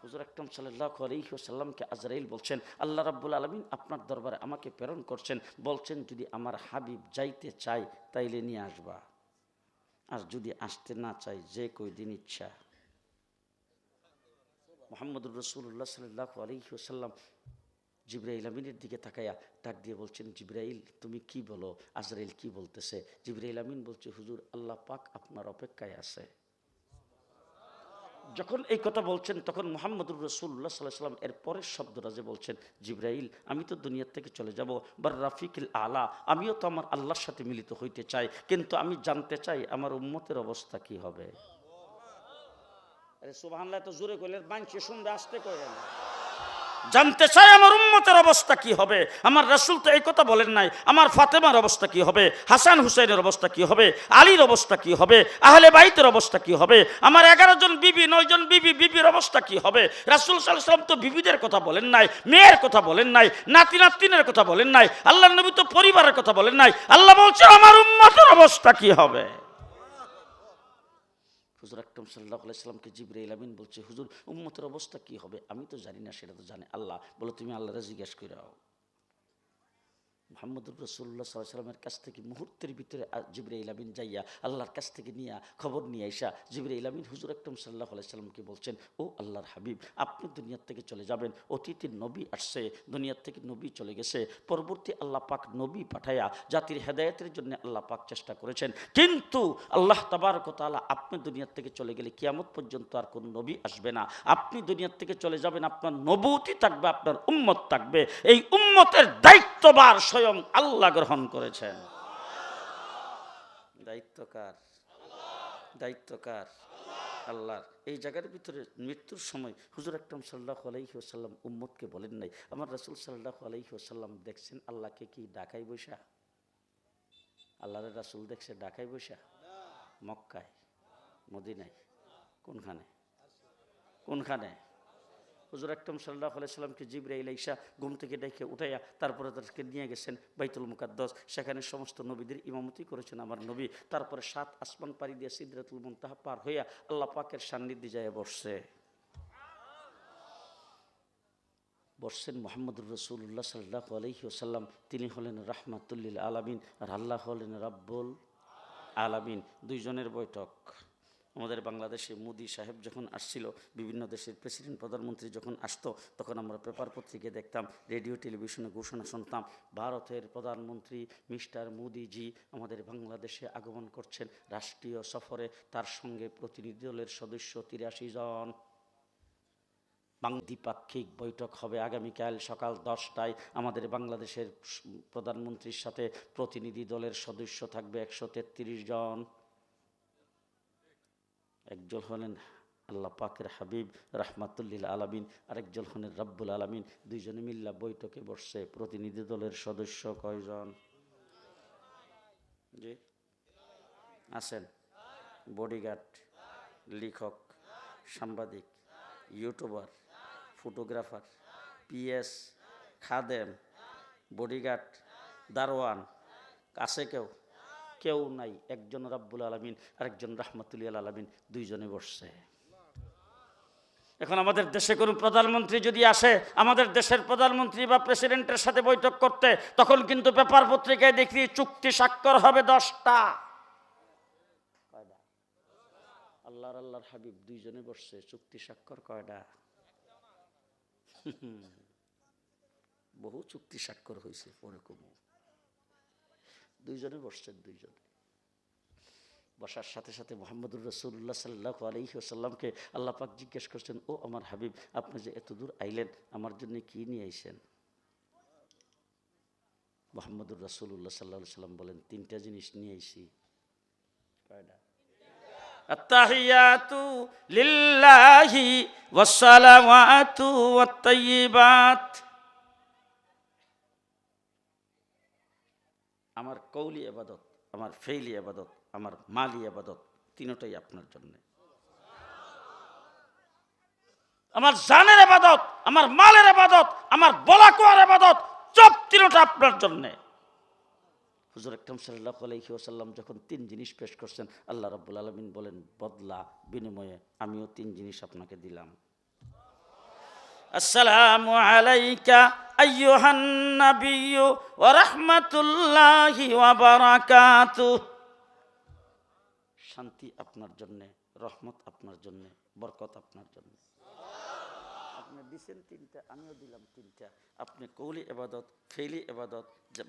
[SPEAKER 1] হুজুর আকরাম সাল্লাল্লাহু আলাইহি ওয়াসাল্লামকে আজরাইল বলছেন, আল্লাহ রাব্বুল আলামিন আপনার দরবারে আমাকে প্রেরণ করছেন, বলছেন যদি আমার হাবিব যাইতে চাই তাইলে নিয়ে আসবা, আর যদি আসতে না চাই যে কই দিন ইচ্ছা। মুহাম্মদুর রাসূলুল্লাহ সাল্লাল্লাহু আলাইহি ওয়াসাল্লাম জিবরাইল আমিনের দিকে তাকায়া ডাক দিয়ে বলছেন, জিবরাইল তুমি কি বলো? আজরাইল কি বলতেছে? জিবরাইল আমিন বলছে, হুজুর আল্লাহ পাক আপনার অপেক্ষায় আছে। যখন এই কথা বলছেন তখন মুহাম্মদুর রাসূলুল্লাহ সাল্লাল্লাহু আলাইহি ওয়াসাল্লাম এর পরের শব্দটা যে বলছেন, জিবরাইল আমি তো দুনিয়া থেকে চলে যাব, বার রাফিকিল আলা, আমিও তো আমার আল্লাহর সাথে মিলিত হইতে চাই, কিন্তু আমি জানতে চাই আমার উম্মতের অবস্থা কি হবে। আরে সুবহানাল্লাহ, তো জোরে কইলেন, বাঞ্চে শুনবে, আসতে কইলেন। জানতে চাই আমার উম্মতের অবস্থা কি হবে। আমার রাসূল তো এই কথা বলেন নাই, আমার ফাতেমার অবস্থা কি হবে, হাসান হুসাইনের অবস্থা কি হবে, আলীর অবস্থা কি হবে, আহলে বাইতের অবস্থা কি হবে, আমার 11 জন বিবি, 9 জন বিবির অবস্থা কি হবে। রাসূল সাল্লাল্লাহু আলাইহি ওয়াসাল্লাম তো বিবিদের কথা বলেন নাই, মেয়ের কথা বলেন নাই, নাতি নাতনির কথা বলেন নাই, আল্লাহর নবী তো পরিবারের কথা বলেন নাই। আল্লাহ বলছে আমার উম্মতের অবস্থা কি হবে। হুজুর আকরাম সাল্লাল্লাহু আলাইহি সাল্লামকে জিবরাইল আমিন বলছে, হুজুর উম্মতের অবস্থা কি হবে আমি তো জানি না, সেটা তো জানে আল্লাহ। বলো তুমি আল্লাহরে জিজ্ঞেস কইরাও। মুহাম্মদুর রাসূলুল্লাহ সাল্লাল্লাহু আলাইহি ওয়াসাল্লামের কাছ থেকে মুহূর্তের ভিতরে জিবরাইল আমিন যাইয়া আল্লাহর কাছ থেকে নিয়ে খবর নিয়ে আইসা জিবরাইল আমিন হুজুর আকরাম সাল্লাল্লাহু আলাইহি সাল্লামকে বলছেন, ও আল্লাহর হাবিব, আপনি দুনিয়ার থেকে চলে যাবেন, অতীতের নবী আসছে, দুনিয়ার থেকে নবী চলে গেছে, পরবর্তী আল্লাহ পাক নবী পাঠায়া জাতির হেদায়েতের জন্য আল্লাহ পাক চেষ্টা করেছেন, কিন্তু আল্লাহ তাবারক ওয়া তাআলা আপনি দুনিয়ার থেকে চলে গেলে কিয়ামত পর্যন্ত আর কোন নবী আসবে না, আপনি দুনিয়ার থেকে চলে যাবেন, আপনার নবুয়তি থাকবে, আপনার উম্মত থাকবে, এই উম্মতের দায়িত্বভার স্বয়ং আল্লাহ গ্রহণ করেছেন। দায়িত্ব কার? দায়িত্ব কার? আল্লাহর এই জায়গার ভিতরে মৃত্যুর সময় হুজুর আকরাম সাল্লাল্লাহু আলাইহি ওয়াসাল্লাম উম্মতকে বলেন নাই, আমার রাসূল সাল্লাল্লাহু আলাইহি ওয়াসাল্লাম দেখছেন আল্লাহকে কি ঢাকায় বসা? আল্লাহর রাসূল দেখছে ঢাকায় বসা? মক্কায়, মদিনায়, কোনখানে? কোনখানে? হুজুর আকরাম সাল্লাল্লাহু আলাইহি সাল্লামকে জিবরাইল আইসা ঘুম থেকে ডেকে উঠাইয়া তারপরে তাদেরকে নিয়ে গেছেন বাইতুল মুকাদ্দাস, সেখানে সমস্ত নবীদের ইমামতি করেছেন আমার নবী। তারপরে 7 আসমান পাড়ি দিয়ে সিদরাতুল মুনতাহা পার হইয়া আল্লাহ পাকের সান্নিধ্যে যায় বসছেন মুহাম্মদুর রাসূলুল্লাহ সাল্লাল্লাহু আলাইহি ওয়াসাল্লাম। তিনি হলেন রাহমাতুল লিল আলামিন আর আল্লাহ হলেন রাব্বুল আলামিন। দুইজনের বৈঠক। আমাদের বাংলাদেশে মোদি সাহেব যখন আসছিল, বিভিন্ন দেশের প্রেসিডেন্ট প্রধানমন্ত্রী যখন আসতো, তখন আমরা পেপার পত্রিকায় দেখতাম, রেডিও টেলিভিশনে ঘোষণা শুনতাম, ভারতের প্রধানমন্ত্রী মিস্টার মোদিজি আমাদের বাংলাদেশে আগমন করছেন রাষ্ট্রীয় সফরে, তার সঙ্গে প্রতিনিধি দলের সদস্য 83 জন। দ্বিপাক্ষিক বৈঠক হবে আগামীকাল সকাল 10টায়। আমাদের বাংলাদেশের প্রধানমন্ত্রীর সাথে প্রতিনিধি দলের সদস্য থাকবে 133 জন। একজন হলেন আল্লাহ পাকের হাবিব রাহমাতুল লিল আলামিন, আরেকজন হলেন রাব্বুল আলামিন। দুইজনে মিল্লা বৈঠকে বসছে। প্রতিনিধি দলের সদস্য কয়জন? জি আছেন? বডিগার্ড, লেখক, সাংবাদিক, ইউটিউবার, ফটোগ্রাফার, পিএস, খাদেম, বডিগার্ড, দারোয়ান আছে কেউ নাই। একজন রাব্বুল আলামিন আরেকজন রাহমাতুল লিল আলামিন, দুইজনে বসছে। এখন আমাদের দেশে কোন প্রধানমন্ত্রী যদি আসে, আমাদের দেশের প্রধানমন্ত্রী বা প্রেসিডেন্টের সাথে বৈঠক করতে, তখন কিন্তু পেপার পত্রিকায় দেখি চুক্তি স্বাক্ষর হবে 10টা। কয়টা? আল্লাহর হাবিব দুইজনে বসছে, চুক্তি স্বাক্ষর কয়টা? বহু চুক্তি স্বাক্ষর হয়েছে পরে কমু। দুইজনে বসছেন। দুইজনে বসার সাথে সাথে মুহাম্মদুর রাসূলুল্লাহ সাল্লাল্লাহু আলাইহি ওয়াসাল্লামকে আল্লাহ পাক জিজ্ঞেস করছেন, ও আমার হাবিব, আপনি যে এত দূর আইলেন, আমার জন্য কি নিয়ে আইছেন? মুহাম্মদুর রাসূলুল্লাহ সাল্লাল্লাহু আলাইহি ওয়াসাল্লাম বলেন, 3টা জিনিস নিয়ে আইছি। কয়টা? আত-তাহিয়াতু লিল্লাহি ওয়াস-সালাওয়াতু ওয়াত-তাইয়্যিবাত। আমার কওলি ইবাদত, আমার ফেইলি ইবাদত, আমার মালি ইবাদত, তিনটাই আপনার জন্য। আমার জানের ইবাদত, আমার মালের ইবাদত, আমার বলা কোয়ার ইবাদত, সব তিনটা আপনার জন্য। হুজুর আকরাম সাল্লাল্লাহু আলাইহি ওয়াসাল্লাম যখন 3 জিনিস পেশ করছেন, আল্লাহ রাব্বুল আলামিন বলেন, বদলা বিনিময়ে আমিও 3 জিনিস আপনাকে দিলাম। আসসালামু আলাইকা আইয়ুহান নাবিয়্যু ওয়া রাহমাতুল্লাহি ওয়া বারাকাতুহু। শান্তি আপনার জন্য, রহমত আপনার জন্য, বরকত আপনার জন্য। আপনি দিচ্ছেন 3টা, আমিও দিলাম 3টা। আপনি কওলি ইবাদত, ফেইলি ইবাদত,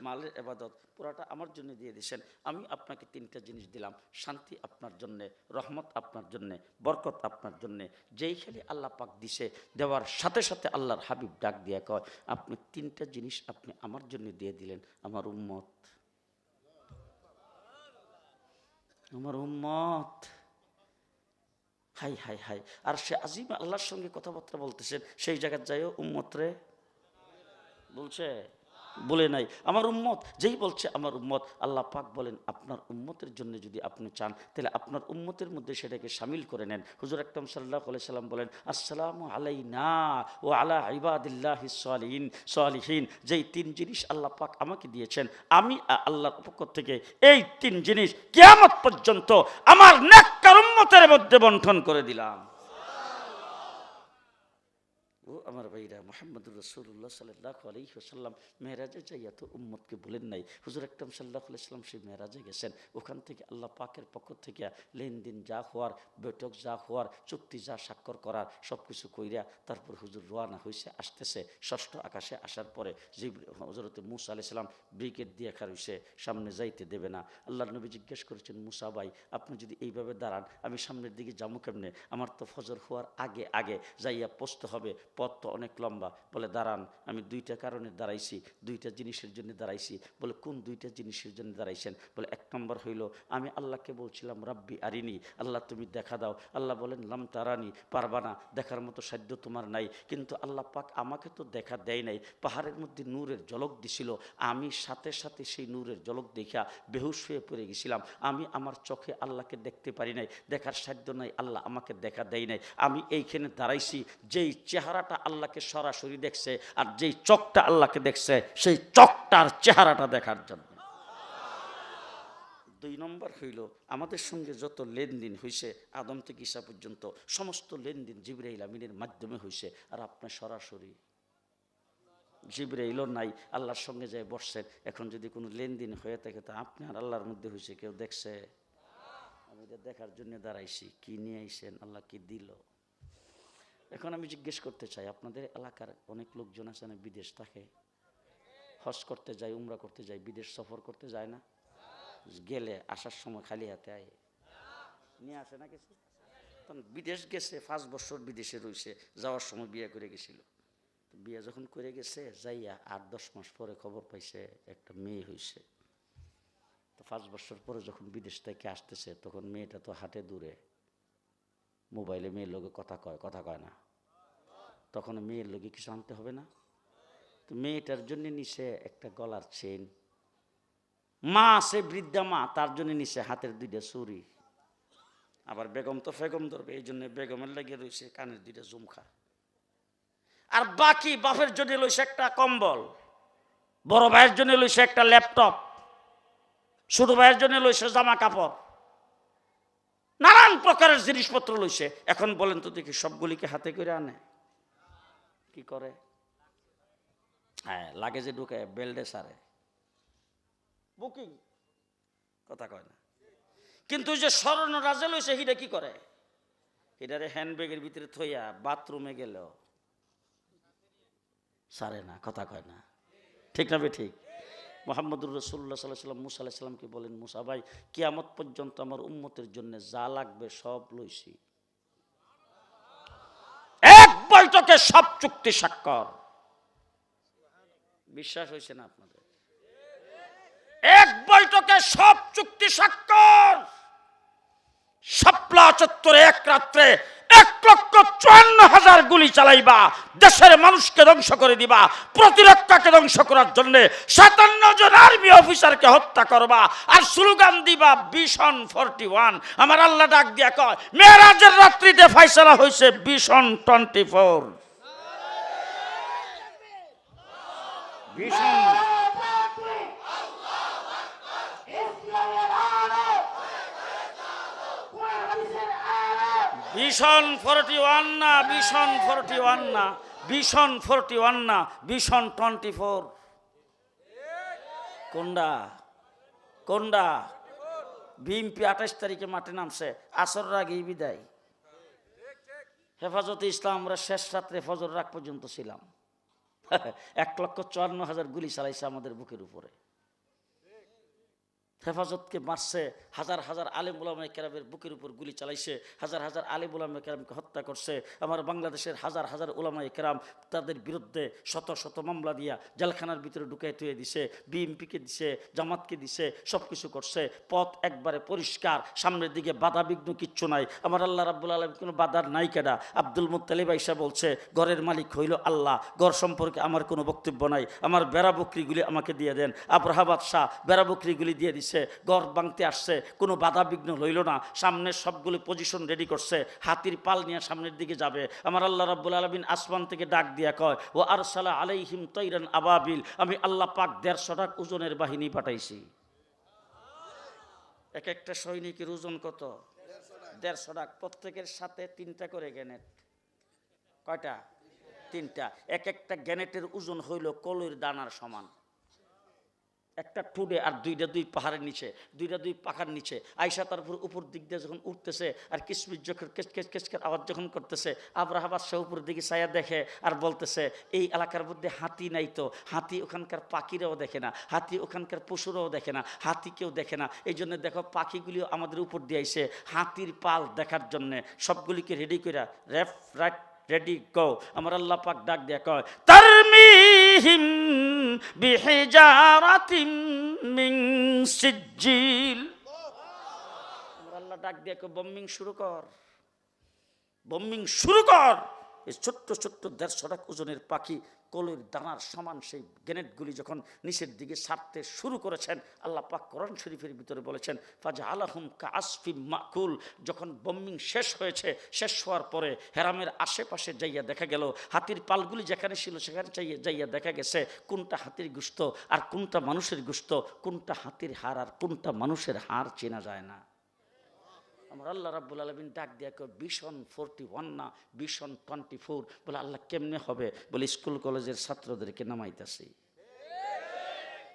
[SPEAKER 1] মালের ইবাদত পুরাটা আমার জন্য দিয়ে দিয়েছেন। আমি আপনাকে 3টা জিনিস দিলাম। শান্তি আপনার জন্য, রহমত আপনার জন্য, বরকত আপনার জন্য। যেই খালি আল্লাহ পাক দিছে, দেওয়ার সাথে সাথে আল্লাহর হাবিব ডাক দিয়া কয়, আপনি 3টা জিনিস আপনি আমার জন্য দিয়ে দিলেন, আমার উম্মত, আমার উম্মত। হাই হাই হাই। আর সে আজিম আল্লাহর সঙ্গে কথাবার্তা বলতেছেন, সেই জায়গায় যাইও উম্মত রে বলছে, বলে নাই আমার উম্মত। যেই বলছে আমার উম্মত, আল্লাহ পাক বলেন, আপনার উম্মতের জন্য যদি আপনি চান, তাহলে আপনার উম্মতের মধ্যে সেটাকে শামিল করে নেন। হুজুর আকরাম সাল্লাল্লাহু আলাইহি সাল্লাম বলেন, আসসালামু আলাইনা ওয়া আলা ইবাদিল্লাহিস সালিহিন। যেই 3 জিনিস আল্লাহ পাক আমাকে দিয়েছেন, আমি আল্লাহর পক্ষ থেকে এই 3 জিনিস কিয়ামত পর্যন্ত আমার নেককার উম্মতের মধ্যে বন্টন করে দিলাম। ও আমার ভাইরা, মুহাম্মদুর রাসূলুল্লাহ সাল্লাল্লাহু আলাইহি ওয়াসাল্লাম মেরাজে যাইয়া তো উম্মতকে বলেন নাই। হুজুর আকরাম সাল্লাল্লাহু আলাইহি ওয়াসাল্লাম সেই মেরাজে গেছেন, ওখান থেকে আল্লাহ পাকের পক্ষ থেকে লেনদেন যা হওয়ার, বৈঠক যা হওয়ার, চুক্তি যা স্বাক্ষর করার, সব কিছু কইরা তারপর হুজুর রওনা হয়েছে, আসতেছে। 6ষ্ঠ আকাশে আসার পরে হযরত মূসা আলাইহিস সালাম ব্রিগেড দিয়ে খাড়া হইছে, সামনে যাইতে দেবে না। আল্লাহর নবী জিজ্ঞেস করেছেন, মূসা ভাই, আপনি যদি এইভাবে দাঁড়ান, আমি সামনের দিকে যাবো কেমনে? আমার তো ফজর হওয়ার আগে আগে যাইয়া পৌঁছতে হবে, পথ তো তো অনেক লম্বা। বলে দাঁড়ান, আমি দুইটা কারণে দাঁড়াইছি, দুইটা জিনিসের জন্য দাঁড়াইছি। বলে কোন দুইটা জিনিসের জন্য দাঁড়াইছেন? বলে এক নম্বর হইল আমি আল্লাহকে বলছিলাম রাব্বি আরিনি, আল্লাহ তুমি দেখা দাও। আল্লাহ বলেন লাম তারানি, পারবা না, দেখার মতো সাধ্য তোমার নাই। কিন্তু আল্লাহ পাক আমাকে তো দেখা দেয় নাই, পাহাড়ের মধ্যে নূরের ঝলক দিছিল, আমি সাথে সাথে সেই নূরের ঝলক দেখা বেহুশ হয়ে পড়ে গেছিলাম। আমি আমার চোখে আল্লাহকে দেখতে পারি নাই, দেখার সাধ্য নাই, আল্লাহ আমাকে দেখা দেয় নাই। আমি এইখানে দাঁড়াইছি যেই চেহারাটা আল্লাহকে সরাসরি দেখছে আর যেই চোখটা আল্লাহকে দেখছে সেই চোখটার চেহারাটা দেখার জন্য। দুই নম্বর হইল আমাদের সঙ্গে যত লেনদেন হয়েছে আদম থেকে ঈসা পর্যন্ত সমস্ত লেনদেন জিবরাইল আমিনের মাধ্যমে হয়েছে। আর আপনার সরাসরি জিবরাইলও নাই, আল্লাহর সঙ্গে যায় বসছেন। এখন যদি কোনো লেনদেন হয়ে থাকে তা আপনি আর আল্লাহর মধ্যে হয়েছে, কেউ দেখছে? আমি এটা দেখার জন্য দাঁড়াইছি। কি নিয়ে আইছেন, আল্লাহ কি দিল? এখন আমি জিজ্ঞেস করতে চাই, আপনাদের এলাকার অনেক লোকজন আছে না বিদেশ থাকে, হজ করতে যায়, উমরা করতে যায়, বিদেশ সফর করতে যায় না? গেলে আসার সময় খালি হাতে আয় নিয়ে আসে না কিছু? তখন বিদেশ গেছে, 5 বছর বিদেশে রয়েছে, যাওয়ার সময় বিয়ে করে গেছিল। বিয়ে যখন করে গেছে যাইয়া 8-10 মাস পরে খবর পাইছে একটা মেয়ে হয়েছে। তো 5 বছর পরে যখন বিদেশ থেকে আসতেছে তখন মেয়েটা তো হাটে দূরে, মোবাইলে মেয়ের লোকে কথা কয় না, তখন মেয়ের লোকে কিছু আনতে হবে না? তো মেয়েটার জন্য নিছে একটা গলার চেন, মা আছে বৃদ্ধা মা, তার জন্য নিছে হাতের 2টা চুড়ি। আবার বেগম তো ফেগম ধরবে, এই জন্য বেগমের লাগিয়ে রয়েছে কানের 2টা ঝুমখা। আর বাকি বাপের জন্য লইছে একটা কম্বল, বড় ভাইয়ের জন্য লইছে একটা ল্যাপটপ, ছোট ভাইয়ের জন্য লইছে জামা কাপড়, নানান প্রকারের জিনিসপত্র লইছে। এখন বলেন তো দেখি সবগুলিকে হাতে করে আনে? কি করে? হ্যাঁ, লাগেজে ঢুকে বেল্টে সারে, বুকিং, কথা কয় না। কিন্তু যে স্বর্ণ রাজে লইছে হিটা কি করে? হিটারে হ্যান্ডব্যাগের ভিতরে থইয়া বাথরুমে গেল সারে না, কথা কয় না, ঠিক না বে ঠিক? মুহাম্মদুর রাসূলুল্লাহ সাল্লাল্লাহু আলাইহি ওয়াসাল্লাম মুসা আলাইহিস সালামকে বলেন, মুসা ভাই কিয়ামত পর্যন্ত আমার উম্মতের জন্য যা লাগবে সব লইছি, এক বৈঠকে সব চুক্তি স্বাক্ষর। বিশ্বাস হয়েছে না আপনাদের? এক বৈঠকে সব চুক্তি স্বাক্ষর। শাপলা চত্বরে এক রাত্রে 1,54,000 গুলি চালাইবা, দেশের মানুষকে ধ্বংস করে দিবা, প্রতিরক্ষাকে ধ্বংস করার জন্য 57 জন আর্মি অফিসারকে হত্যা করবা, আর স্লোগান দিবা ভিশন 41। আমার আল্লাহ ডাক দিয়া কয় মেরাজের রাত্রিতে ফয়সালা হয়েছে ভিশন 24। ভিশন ভিশন 41 না, ভিশন 41 না, ভিশন 41 না, ভিশন 24। কোনটা কোনটা? বিএনপি 28 তারিখে মাঠে নামছে, আসরের আগেই বিদায়। হেফাজতে ইসলাম আমরা শেষ রাত্রে ফজর রাত পর্যন্ত ছিলাম। 1,54,000 গুলি চালাইছে আমাদের বুকের উপরে। হেফাজতকে মারছে, হাজার হাজার আলেম উলামায়ে কেরামের বুকের উপর গুলি চালাইছে, হাজার হাজার আলেম উলামায়ে কেরামকে হত্যা করছে। আমার বাংলাদেশের হাজার হাজার উলামায়ে কেরাম তাদের বিরুদ্ধে শত শত মামলা দিয়া জেলখানার ভিতরে ঢুকাই থুয়ে দিছে, বিএনপিকে দিছে, জামাতকে দিছে, সব কিছু করছে। পথ একবারে পরিষ্কার, সামনের দিকে বাধা বিঘ্ন কিচ্ছু নাই। আমার আল্লাহ রাব্বুল আলামিন কোনো বাধার নাই কেডা? আব্দুল মুত্তালিব আইসা বলছে ঘরের মালিক হইল আল্লাহ, ঘর সম্পর্কে আমার কোনো বক্তব্য নাই, আমার বেড়া বকরিগুলি আমাকে দিয়ে দেন। আবরাহা বাদশাহ বেড়া বকরিগুলি দিয়ে দিছে, ঘর ভাঙতে আসছে, কোনো বাধা বিঘ্ন লইল না, সামনের সবগুলো পজিশন রেডি করছে, হাতির পাল নিয়ে সামনের দিকে যাবে। আমার আল্লাহ রাব্বুল আলামিন আসমান থেকে ডাক দিয়া কয় ও আরসালা আলাইহিম তাইরান আবাবিল, আমি আল্লাহ পাক 150 টাক ওজনের বাহিনী পাঠাইছি। এক একটা সৈনিকের ওজন কত? 150 টাক। প্রত্যেকের সাথে 3টা করে গ্যানেট। কয়টা? 3টা। এক একটা গ্যানেটের ওজন হইল কলইর দানার সমান। একটা ঠুডে আর 2টা 2 পাহাড়ের নিচে, 2টা 2 পাখার নিচে আয়সা তার উপর দিক দিয়ে যখন উঠতেছে আর কিসমিস যখন কেসকের আওয়াজ যখন করতেছে, আবরাহা বাদশাহ উপর দিকে ছায়া দেখে আর বলতেছে এই এলাকার মধ্যে হাতি নাই তো, হাতি ওখানকার পাখিরাও দেখে না, হাতি ওখানকার পশুরাও দেখে না, হাতি কেউ দেখে না, এই জন্য দেখো পাখিগুলিও আমাদের উপর দিয়ে আইছে হাতির পাল দেখার জন্যে। সবগুলিকে রেডি করে লেফট রাইট রেডি গো। আমার আল্লাহ পাক ডাক দিয়া কয় তারমিহিম বিহিজারাতিম মিন সিজ্জিল। আমার আল্লাহ ডাক দিয়া কয় বম্বিং শুরু কর, বম্বিং শুরু কর। এই ছোট্ট ছোট্ট 150 টাকা ওজনের পাখি কলের দানার সমান সেই গ্রেনেডগুলি যখন নিচের দিকে ছাড়তে শুরু করেছেন, আল্লাহ পাক কোরআন শরীফের ভিতরে বলেছেন ফাজআলাহুম কাআসফিম মাকুল। যখন বম্বিং শেষ হয়েছে, শেষ হওয়ার পরে হেরামের আশেপাশে যাইয়া দেখা গেল হাতির পালগুলি যেখানে ছিল সেখানে যাইয়া দেখা গেছে কোনটা হাতির গোশত আর কোনটা মানুষের গোশত, কোনটা হাতির হাড় আর কোনটা মানুষের হাড় চেনা যায় না। আমার আল্লাহ রাব্বুল আলামিন ডাক দিয়া কয় ভিশন 41 না ভিশন 24। বলে আল্লাহ কেমনে হবে? বলে স্কুল কলেজের ছাত্রদেরকে নামাইতেছি।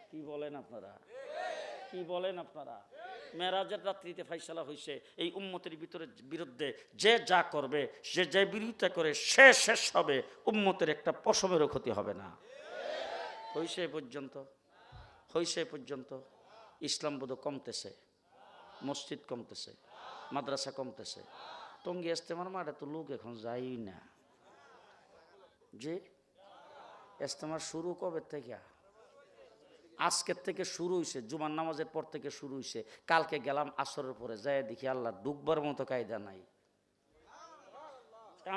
[SPEAKER 1] কি বলেন আপনারা, কি বলেন আপনারা? মেরাজের রাত্রিতে ফাইসালা হয়েছে এই উম্মতের বিরুদ্ধে যে যা করবে, যে বিরোধিতা করে সে শেষ হবে, উম্মতের একটা পশমেরও ক্ষতি হবে না। হইছে পর্যন্ত, হইছে পর্যন্ত ইসলাম বোধ কমতেছে, মসজিদ কমতেছে, মাদ্রাসা কমতেছে। টঙ্গী ইস্তেমার মাঠে তো লোক এখন যাই না। যে ইস্তেমার শুরু কবে থেকে? আজকের থেকে শুরু হয়েছে, জুমার নামাজের পর থেকে শুরু হয়েছে। কালকে গেলাম আসরের পরে, যাই দেখি আল্লাহ ডুববার মতো কায়দা নাই।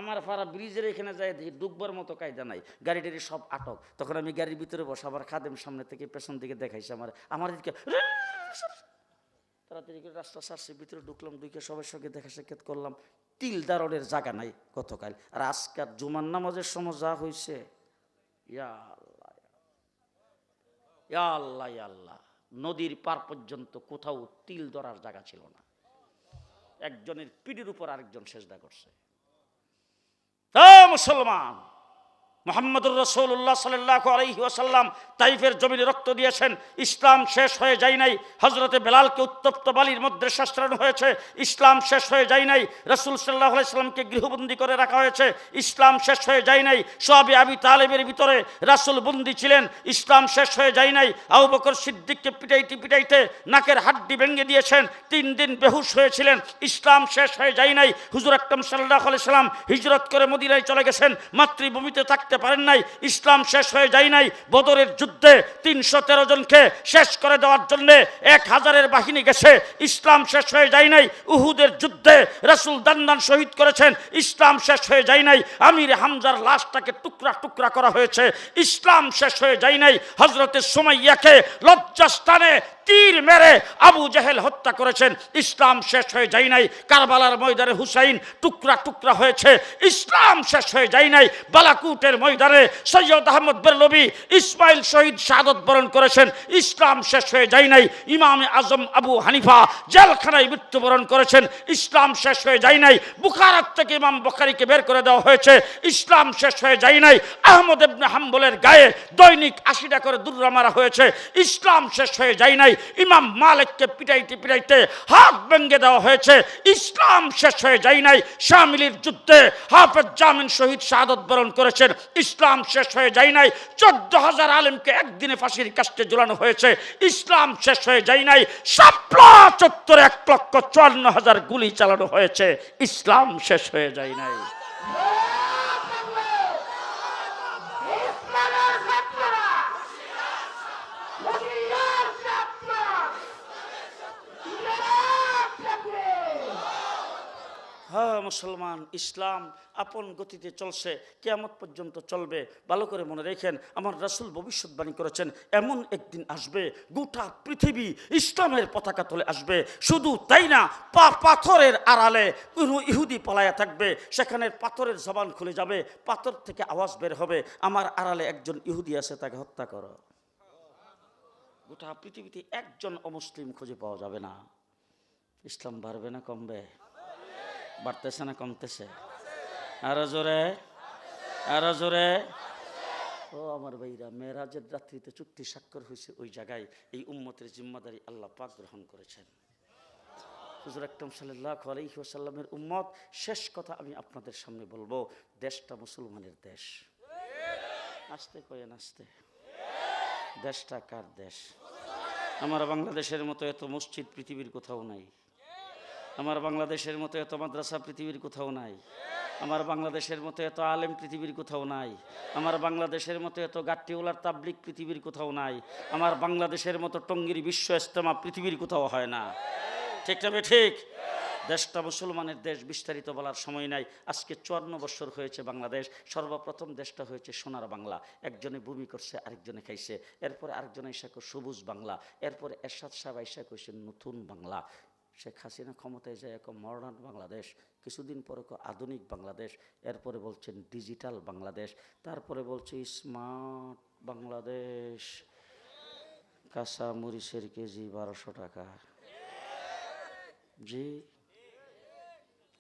[SPEAKER 1] আমার পাড়া ব্রিজের এখানে যাই দেখি ডুববার মতো কায়দা নাই, গাড়ি টাড়ি সব আটক। তখন আমি গাড়ির ভিতরে বসে, আমার খাদেম সামনে থেকে পেছন দিকে দেখাইছে আমার দিকে, তাড়াতাড়ি করে রাস্তা সারছে, ভিতরে ঢুকলাম, ঢুকে সবার সঙ্গে দেখা সাক্ষাৎ করলাম। তিল দারণের জায়গা নাই গতকাল। আর আজকাল জুমার নামাজের সময় যা হয়েছে, ইয়া আল্লাহ ইয়া আল্লাহ ইয়া আল্লাহ, নদীর পার পর্যন্ত কোথাও তিল ধরার জায়গা ছিল না। একজনের পিঠের উপর আরেকজন সেজদা করছে। মুসলমান, মুহাম্মদুর রাসূলুল্লাহ সাল্লাল্লাহু আলাইহি ওয়াসাল্লাম তাইফের জমিনে রক্ত দিয়েছেন, ইসলাম শেষ হয়ে যায় নাই। হযরতে বেলালকে উত্তপ্ত বালির মধ্যে শাস্ত্রানো হয়েছে, ইসলাম শেষ হয়ে যায় নাই। রাসূল সাল্লাল্লাহু আলাইহি সাল্লামকে গৃহবন্দী করে রাখা হয়েছে, ইসলাম শেষ হয়ে যায় নাই। সাহাবী আবি তালেবের ভিতরে রাসূল বন্দী ছিলেন, ইসলাম শেষ হয়ে যায় নাই। আবু বকর সিদ্দিককে পিটাইতে পিটাইতে নাকের হাড্ডি ভেঙে দিয়েছেন, 3 দিন বেহুশ হয়েছিলেন, ইসলাম শেষ হয়ে যায় নাই। হুজুর আকরাম সাল্লাল্লাহু আলাইহি সাল্লাম হিজরত করে মদিনায় চলে গেছেন, মাতৃভূমিতে থাকতে পারেন নাই, ইসলাম শেষ হয়ে যায় নাই। বদরের যুদ্ধে 313 জনকে শেষ করে দেওয়ার জন্য 1000-এর বাহিনী গেছে, ইসলাম শেষ হয়ে যায় নাই। উহুদের যুদ্ধে রাসূল দান্দান শহীদ করেছেন, ইসলাম শেষ হয়ে যায় নাই। আমির হামজার লাশটাকে টুকরা টুকরা করা হয়েছে, ইসলাম শেষ হয়ে যায় নাই। হযরতে সুমাইয়াকে লজ্জাস্থানে তীর মেরে আবু জেহেল হত্যা করেছেন, ইসলাম শেষ হয়ে যায় নাই। কারবালার ময়দানে হুসাইন টুকরা টুকরা হয়েছে, ইসলাম শেষ হয়ে যায় নাই। বালাকুটের ময়দানে সৈয়দ আহমদ বেরলভী ইসমাইল শহীদ শাহাদত বরণ করেছেন, ইসলাম শেষ হয়ে যায় নাই। ইমাম আজম আবু হানিফা জেলখানায় মৃত্যুবরণ করেছেন, ইসলাম শেষ হয়ে যায় নাই। বুখারাত থেকে ইমাম বুখারীকে বের করে দেওয়া হয়েছে, ইসলাম শেষ হয়ে যায় নাই। আহমদ ইবনে হাম্বলের গায়ে দৈনিক 80টা করে দুর্রা মারা হয়েছে, ইসলাম শেষ হয়ে যায় নাই। ইমাম মালিককে পিটাইতে পিটাইতে হাত ভেঙে দেওয়া হয়েছে, ইসলাম শেষ হয়ে যায় নাই। শামিলির যুদ্ধে হাফেজ জামিন শহীদ শাহাদত বরণ করেছেন, ইসলাম শেষ হয়ে যায় নাই। 14,000 আলেমকে একদিনে ফাঁসির কাস্টে ঝুলানো হয়েছে, ইসলাম শেষ হয়ে যায় নাই। শাপলা চত্বরে 1,54,000 গুলি চালানো হয়েছে, ইসলাম শেষ হয়ে যায় নাই। হ্যাঁ মুসলমান, ইসলাম আপন গতিতে চলছে, কিয়ামত পর্যন্ত চলবে। ভালো করে মনে রেখেন, আমার রাসূল ভবিষ্যৎবাণী করেছেন এমন একদিন আসবে গোটা পৃথিবী ইসলামের পতাকা তলে আসবে। শুধু তাই না, পাথরের আড়ালে ইহুদি পালায়া থাকবে, সেখানে পাথরের জবান খুলে যাবে, পাথর থেকে আওয়াজ বের হবে, আমার আড়ালে একজন ইহুদি আছে, তাকে হত্যা করো। গোটা পৃথিবীতে একজন অমুসলিম খুঁজে পাওয়া যাবে না। ইসলাম বাড়বে না কমবে? বাড়তেছে না কমতেছে? আরো জোরে, আরো জোরে। ও আমার ভাইরা, মেরাজের রাত্রিতে চুক্তি স্বাক্ষর হয়েছে, ওই জায়গায় এই উম্মতের জিম্মাদারি আল্লাহ পাক গ্রহণ করেছেন। হুজুর আকরাম সাল্লাল্লাহু আলাইহি ওয়াসাল্লামের উম্মত, শেষ কথা আমি আপনাদের সামনে বলবো, দেশটা মুসলমানের দেশ। আসতে কয়েন আসতে, দেশটা কার দেশ? আমার বাংলাদেশের মতো এত মসজিদ পৃথিবীর কোথাও নাই, আমার বাংলাদেশের মতো এত মাদ্রাসা পৃথিবীর কোথাও নাই। আমার বাংলাদেশের মতো এত আলেম পৃথিবীর কোথাও নাই। আমার বাংলাদেশের মতো এত গাট্টিওয়ালার তাবলিগ পৃথিবীর কোথাও নাই। আমার বাংলাদেশের মতো টঙ্গীর বিশ্ব ইজতেমা পৃথিবীর কোথাও হয় না। ঠিক না ঠিক? দেশটা মুসলমানের দেশ, বিস্তারিত বলার সময় নাই। আজকে 54 বছর হয়েছে বাংলাদেশ। সর্বপ্রথম দেশটা হয়েছে সোনার বাংলা। একজনে ভূমি করছে, আরেকজনে খাইছে। এরপরে আরেকজনে এসে সবুজ বাংলা। এরপরে এরশাদ সাহেব এসে কইছে নতুন বাংলা। শেখ হাসিনা ক্ষমতায় যায় এখন মডার্ন বাংলাদেশ, কিছুদিন পরে আধুনিক বাংলাদেশ, এরপরে বলছেন ডিজিটাল বাংলাদেশ, তারপরে বলছে স্মার্ট বাংলাদেশ। কাঁচা মরিচের কেজি 1200 টাকা। জি,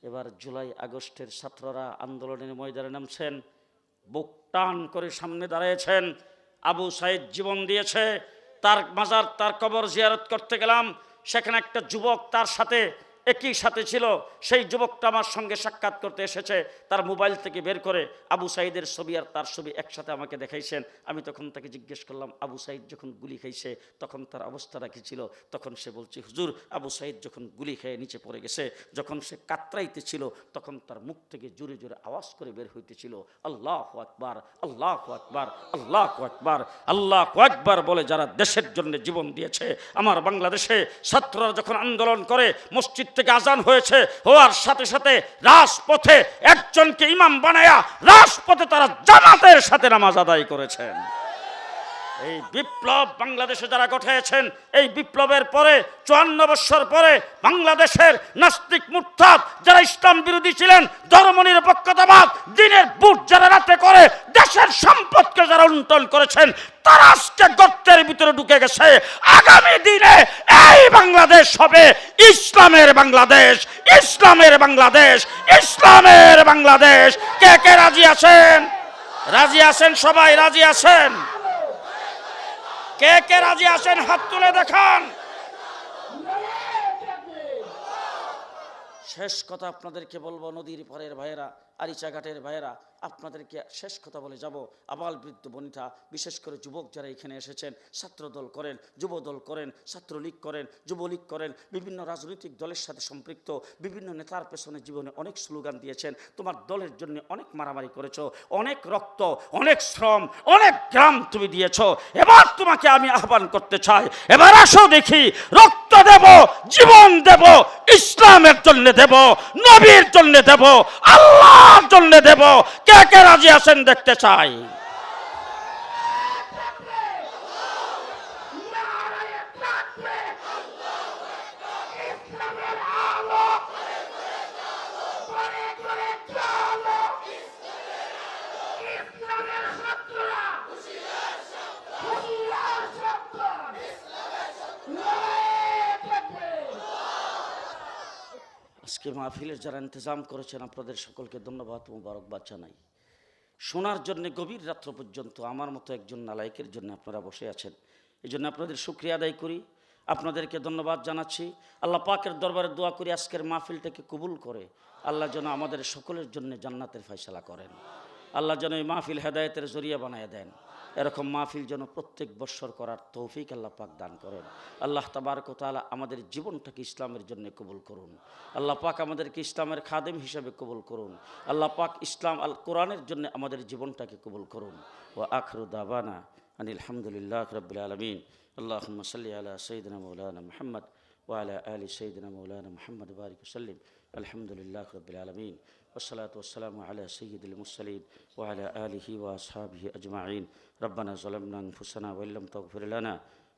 [SPEAKER 1] এবার জুলাই আগস্টের ছাত্ররা আন্দোলনের ময়দানে নামছেন, বুক টান করে সামনে দাঁড়িয়েছেন। আবু সাইদ জীবন দিয়েছে, তার মাজার, তার কবর জিয়ারত করতে গেলাম। সেখানে একটা যুবক তার সাথে একই সাথে ছিল। সেই যুবকটা আমার সঙ্গে সাক্ষাৎ করতে এসেছে। তার মোবাইল থেকে বের করে আবু সাইদের ছবি আর তার ছবি একসাথে আমাকে দেখাইছেন। আমি তখন তাকে জিজ্ঞেস করলাম, আবু সাইদ যখন গুলি খাইছে তখন তার অবস্থাটা কী ছিল? তখন সে বলছে, হুজুর, আবু সাইদ যখন গুলি খেয়ে নিচে পড়ে গেছে, যখন সে কাতরাইতে ছিল, তখন তার মুখ থেকে জোরে জোরে আওয়াজ করে বের হইতেছিল, আল্লাহু আকবার, আল্লাহু আকবার, আল্লাহু আকবার, আল্লাহু আকবার বলে যারা দেশের জন্য জীবন দিয়েছে। আমার বাংলাদেশে ছাত্ররা যখন আন্দোলন করে, মসজিদ থেকে আজান হয়েছে, হওয়ার সাথে সাথে রাজপথে একজনকে ইমাম বানায়া রাজপথে তারা জামাতের সাথে নামাজ আদায় করেছেন। এই বিপ্লব বাংলাদেশে যারা ঘটিয়েছেন, এই বিপ্লবের পরে 54 বছর পরে বাংলাদেশের নাস্তিক মুরতাদ যারা ইসলাম বিরোধী ছিলেন, ধর্মনিরপেক্ষতাবাদ, দ্বীনের বুট যারা রাতে করে দেশের সম্পদকে যারা লুণ্ঠন করেছেন, তারা আজকে গর্তের ভিতরে ঢুকে গেছে। আগামী দিনে এই বাংলাদেশ হবে ইসলামের বাংলাদেশ, ইসলামের বাংলাদেশ, ইসলামের বাংলাদেশ। কে কে রাজি আছেন? রাজি আছেন? সবাই রাজি আছেন? কে কে রাজি আছেন হাত তুলে দেখান। শেষ কথা আপনাদেরকে বলবো, নদীর পাড়ের ভাইয়েরা, আরিচাঘাটের ভাইয়েরা, আপনাদেরকে শেষ কথা বলে যাব। আবাল বৃদ্ধ বনিতা, বিশেষ করে যুবক যারা এখানে এসেছেন, ছাত্রদল করেন, যুবদল করেন, ছাত্রলীগ করেন, যুবলীগ করেন, বিভিন্ন রাজনৈতিক দলের সাথে সম্পৃক্ত, বিভিন্ন নেতার পেছনে জীবনে অনেক স্লোগান দিয়েছেন। তোমার দলের জন্য অনেক মারামারি করেছো, অনেক রক্ত, অনেক শ্রম, অনেক গ্রাম তুমি দিয়েছো। এবার তোমাকে আমি আহ্বান করতে চাই, এবার আসো দেখি, রক্ত দেব, জীবন দেব, ইসলামের জন্য দেব, নবীর জন্য দেব, আল্লাহর জন্য দেব। কে কে রাজি আছেন দেখতে চাই। আজকে মাহফিলের যারা ইন্তজাম করেছেন, আপনাদের সকলকে ধন্যবাদ, মোবারকবাদ জানাই। শোনার জন্য গভীর রাত্র পর্যন্ত আমার মতো একজন নালায়েকের জন্য আপনারা বসে আছেন, এই জন্য আপনাদের শুকরিয়া আদায় করি, আপনাদেরকে ধন্যবাদ জানাচ্ছি। আল্লাহ পাকের দরবারে দোয়া করি আজকের মাহফিলটাকে কবুল করে আল্লাহ যেন আমাদের সকলের জন্য জান্নাতের ফয়সালা করেন। আল্লাহ যেন এই মাহফিল হেদায়েতের জরিয়া বানায় দেন। এরকম মাহফিল যেন প্রত্যেক বৎসর করার তৌফিক আল্লাহ পাক দান করেন। আল্লাহ তাবারক ওয়া তাআলা আমাদের জীবনটাকে ইসলামের জন্য কবুল করুন। আল্লাহ পাক আমাদেরকে ইসলামের খাদেম হিসেবে কবুল করুন। আল্লাহ পাক ইসলাম আল কোরআনের জন্য আমাদের জীবনটাকে কবুল করুন। ওয়া আখিরু দাওয়ানা আনিল হামদুলিল্লাহি রাব্বিল আলামিন। আল্লাহুম্মা সাল্লি আলা সাইয়্যিদিনা মাওলানা মুহাম্মদ ওয়া আলা আলি সাইয়্যিদিনা মাওলানা মুহাম্মদ ওয়া বারিক ওয়া সাল্লিম। আলহামদুলিল্লাহি রাব্বিল আলামিন। والصلاة والسلام على سيد المرسلين وعلى آله وأصحابه أجمعين. ربنا ظلمنا أنفسنا وإن لم تغفر لنا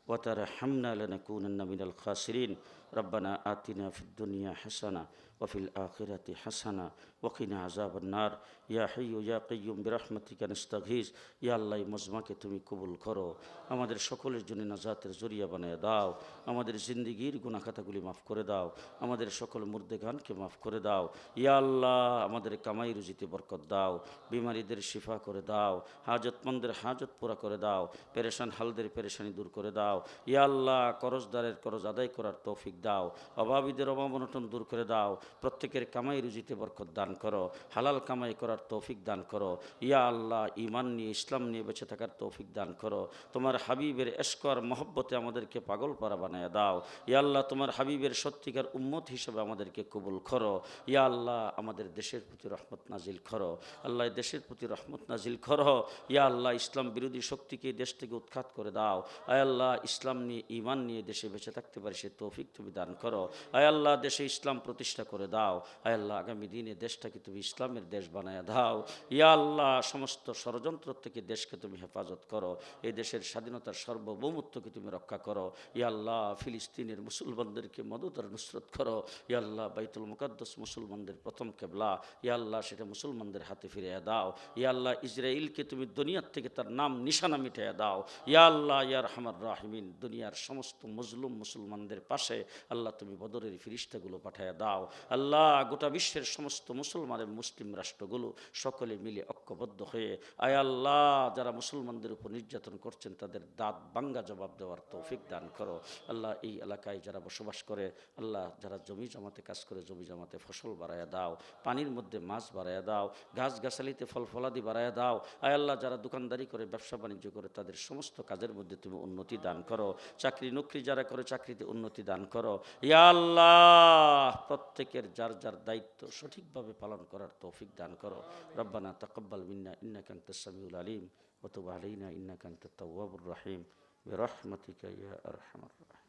[SPEAKER 1] وترحمنا لنكونن من الخاسرين. ربنا آتنا في الدنيا حسنة وفي الآخرة حسنة وقنا عذاب النار. يا حي يا قيوم برحمتك نستغيث. يا الله মজমাকে তুমি কবুল করো, আমাদের সকলের জন্য নাজাতের জরিয়া বানিয়ে দাও, আমাদের জিন্দেগির গুনাহ খাতাগুলি মাফ করে দাও, আমাদের সকল মুর্দেগানকে মাফ করে দাও। ইয়া আল্লাহ আমাদের কামাই রুজিতে বরকত দাও, বিমারীদের শিফা করে দাও, হাজতমন্দের হাজত পুরা করে দাও, পেরেশান হালদের পেরেশানি দূর করে দাও। ইয়া আল্লাহ করজদারের করজ আদায় করার তৌফিক দাও, অভাবীদের অভাব অনটন দূর করে দাও, প্রত্যেকের কামাই রুজিতে বরকত দান করো, হালাল কামাই করার তৌফিক দান করো। ইয়া আল্লাহ, ঈমান নিয়ে ইসলাম নিয়ে বেঁচে থাকার তৌফিক দান করো। তোমার হাবিবের ইশক আর মহব্বতে আমাদেরকে পাগল পারা বানায় দাও। ইয়া আল্লাহ, তোমার হাবিবের সত্যিকার উম্মত হিসেবে আমাদেরকে কবুল করো। ইয়া আল্লাহ, আমাদের দেশের প্রতি রহমত নাজিল করো। আল্লাহ, দেশের প্রতি রহমত নাজিল করো। ইয়া আল্লাহ, ইসলাম বিরোধী শক্তিকে দেশ থেকে উৎখাত করে দাও। আয় আল্লাহ, ইসলাম নিয়ে ঈমান নিয়ে দেশে বেঁচে থাকতে পারি সে তৌফিক তুমি দান করো। আয় আল্লাহ, দেশে ইসলাম প্রতিষ্ঠা করে দাও। আয় আল্লাহ, আগামী দিনে দেশটাকে তুমি ইসলামের দেশ বানায় দাও। ইয়া আল্লাহ, সমস্ত ষড়যন্ত্র থেকে দেশকে তুমি হেফাজত করো। এই দেশের স্বাধীনতার সার্বভৌমত্বকে তুমি রক্ষা করো। ইয়া আল্লাহ, ফিলিস্তিনের মুসলমানদেরকে মদদ আর নুসরত করো। ইয়া আল্লাহ, বাইতুল মুকাদ্দাস মুসলমানদের প্রথম কেবলা, ইয়া আল্লাহ, সেটা মুসলমানদের হাতে ফিরিয়ে দাও। ইয়া আল্লাহ, ইসরায়েলকে তুমি দুনিয়ার থেকে তার নাম নিশানা মিটিয়ে দাও। ইয়া আল্লাহ, ইয়া রহমান রাহিমিন, দুনিয়ার সমস্ত মজলুম মুসলমানদের পাশে আল্লাহ তুমি বদরের ফিরিস্তাগুলো পাঠিয়ে দাও। আল্লাহ, গোটা বিশ্বের সমস্ত মুসলমানের মুসলিম রাষ্ট্রগুলো সকলে মিলে ঐক্যবদ্ধ হয়ে আয় আল্লাহ, যারা মুসলমানদের উপর নির্যাতন করছেন তাদের দাঁত ভাঙ্গা জবাব দেওয়ার তৌফিক দান করো। আল্লাহ, এই এলাকায় যারা বসবাস করে, আল্লাহ, যারা জমি জমাতে কাজ করে জমি জমাতে ফসল বাড়াইয়া দাও, পানির মধ্যে মাছ বাড়াইয়া দাও, গাছ গাছালিতে ফল ফলাদি বাড়াইয়া দাও। আয় আল্লাহ, যারা দোকানদারি করে ব্যবসা বাণিজ্য করে তাদের সমস্ত কাজের মধ্যে তুমি উন্নতি দান করো। চাকরি নকরি যারা করে চাকরিতে উন্নতি দান করো। ইয়া আল্লাহ, প্রত্যেকের যার যার দায়িত্ব সঠিকভাবে পালন করার তৌফিক দান করো। রব্বানা তাকাব্বাল মিন্না ইন্নাকা আনতাস সামিউল আলিম ওয়া তুব আলাইনা ইন্নাকা আনতাত তাওয়াবুর রহিম বিরহমাতিকা ইয়া আরহামার রাহিমিন।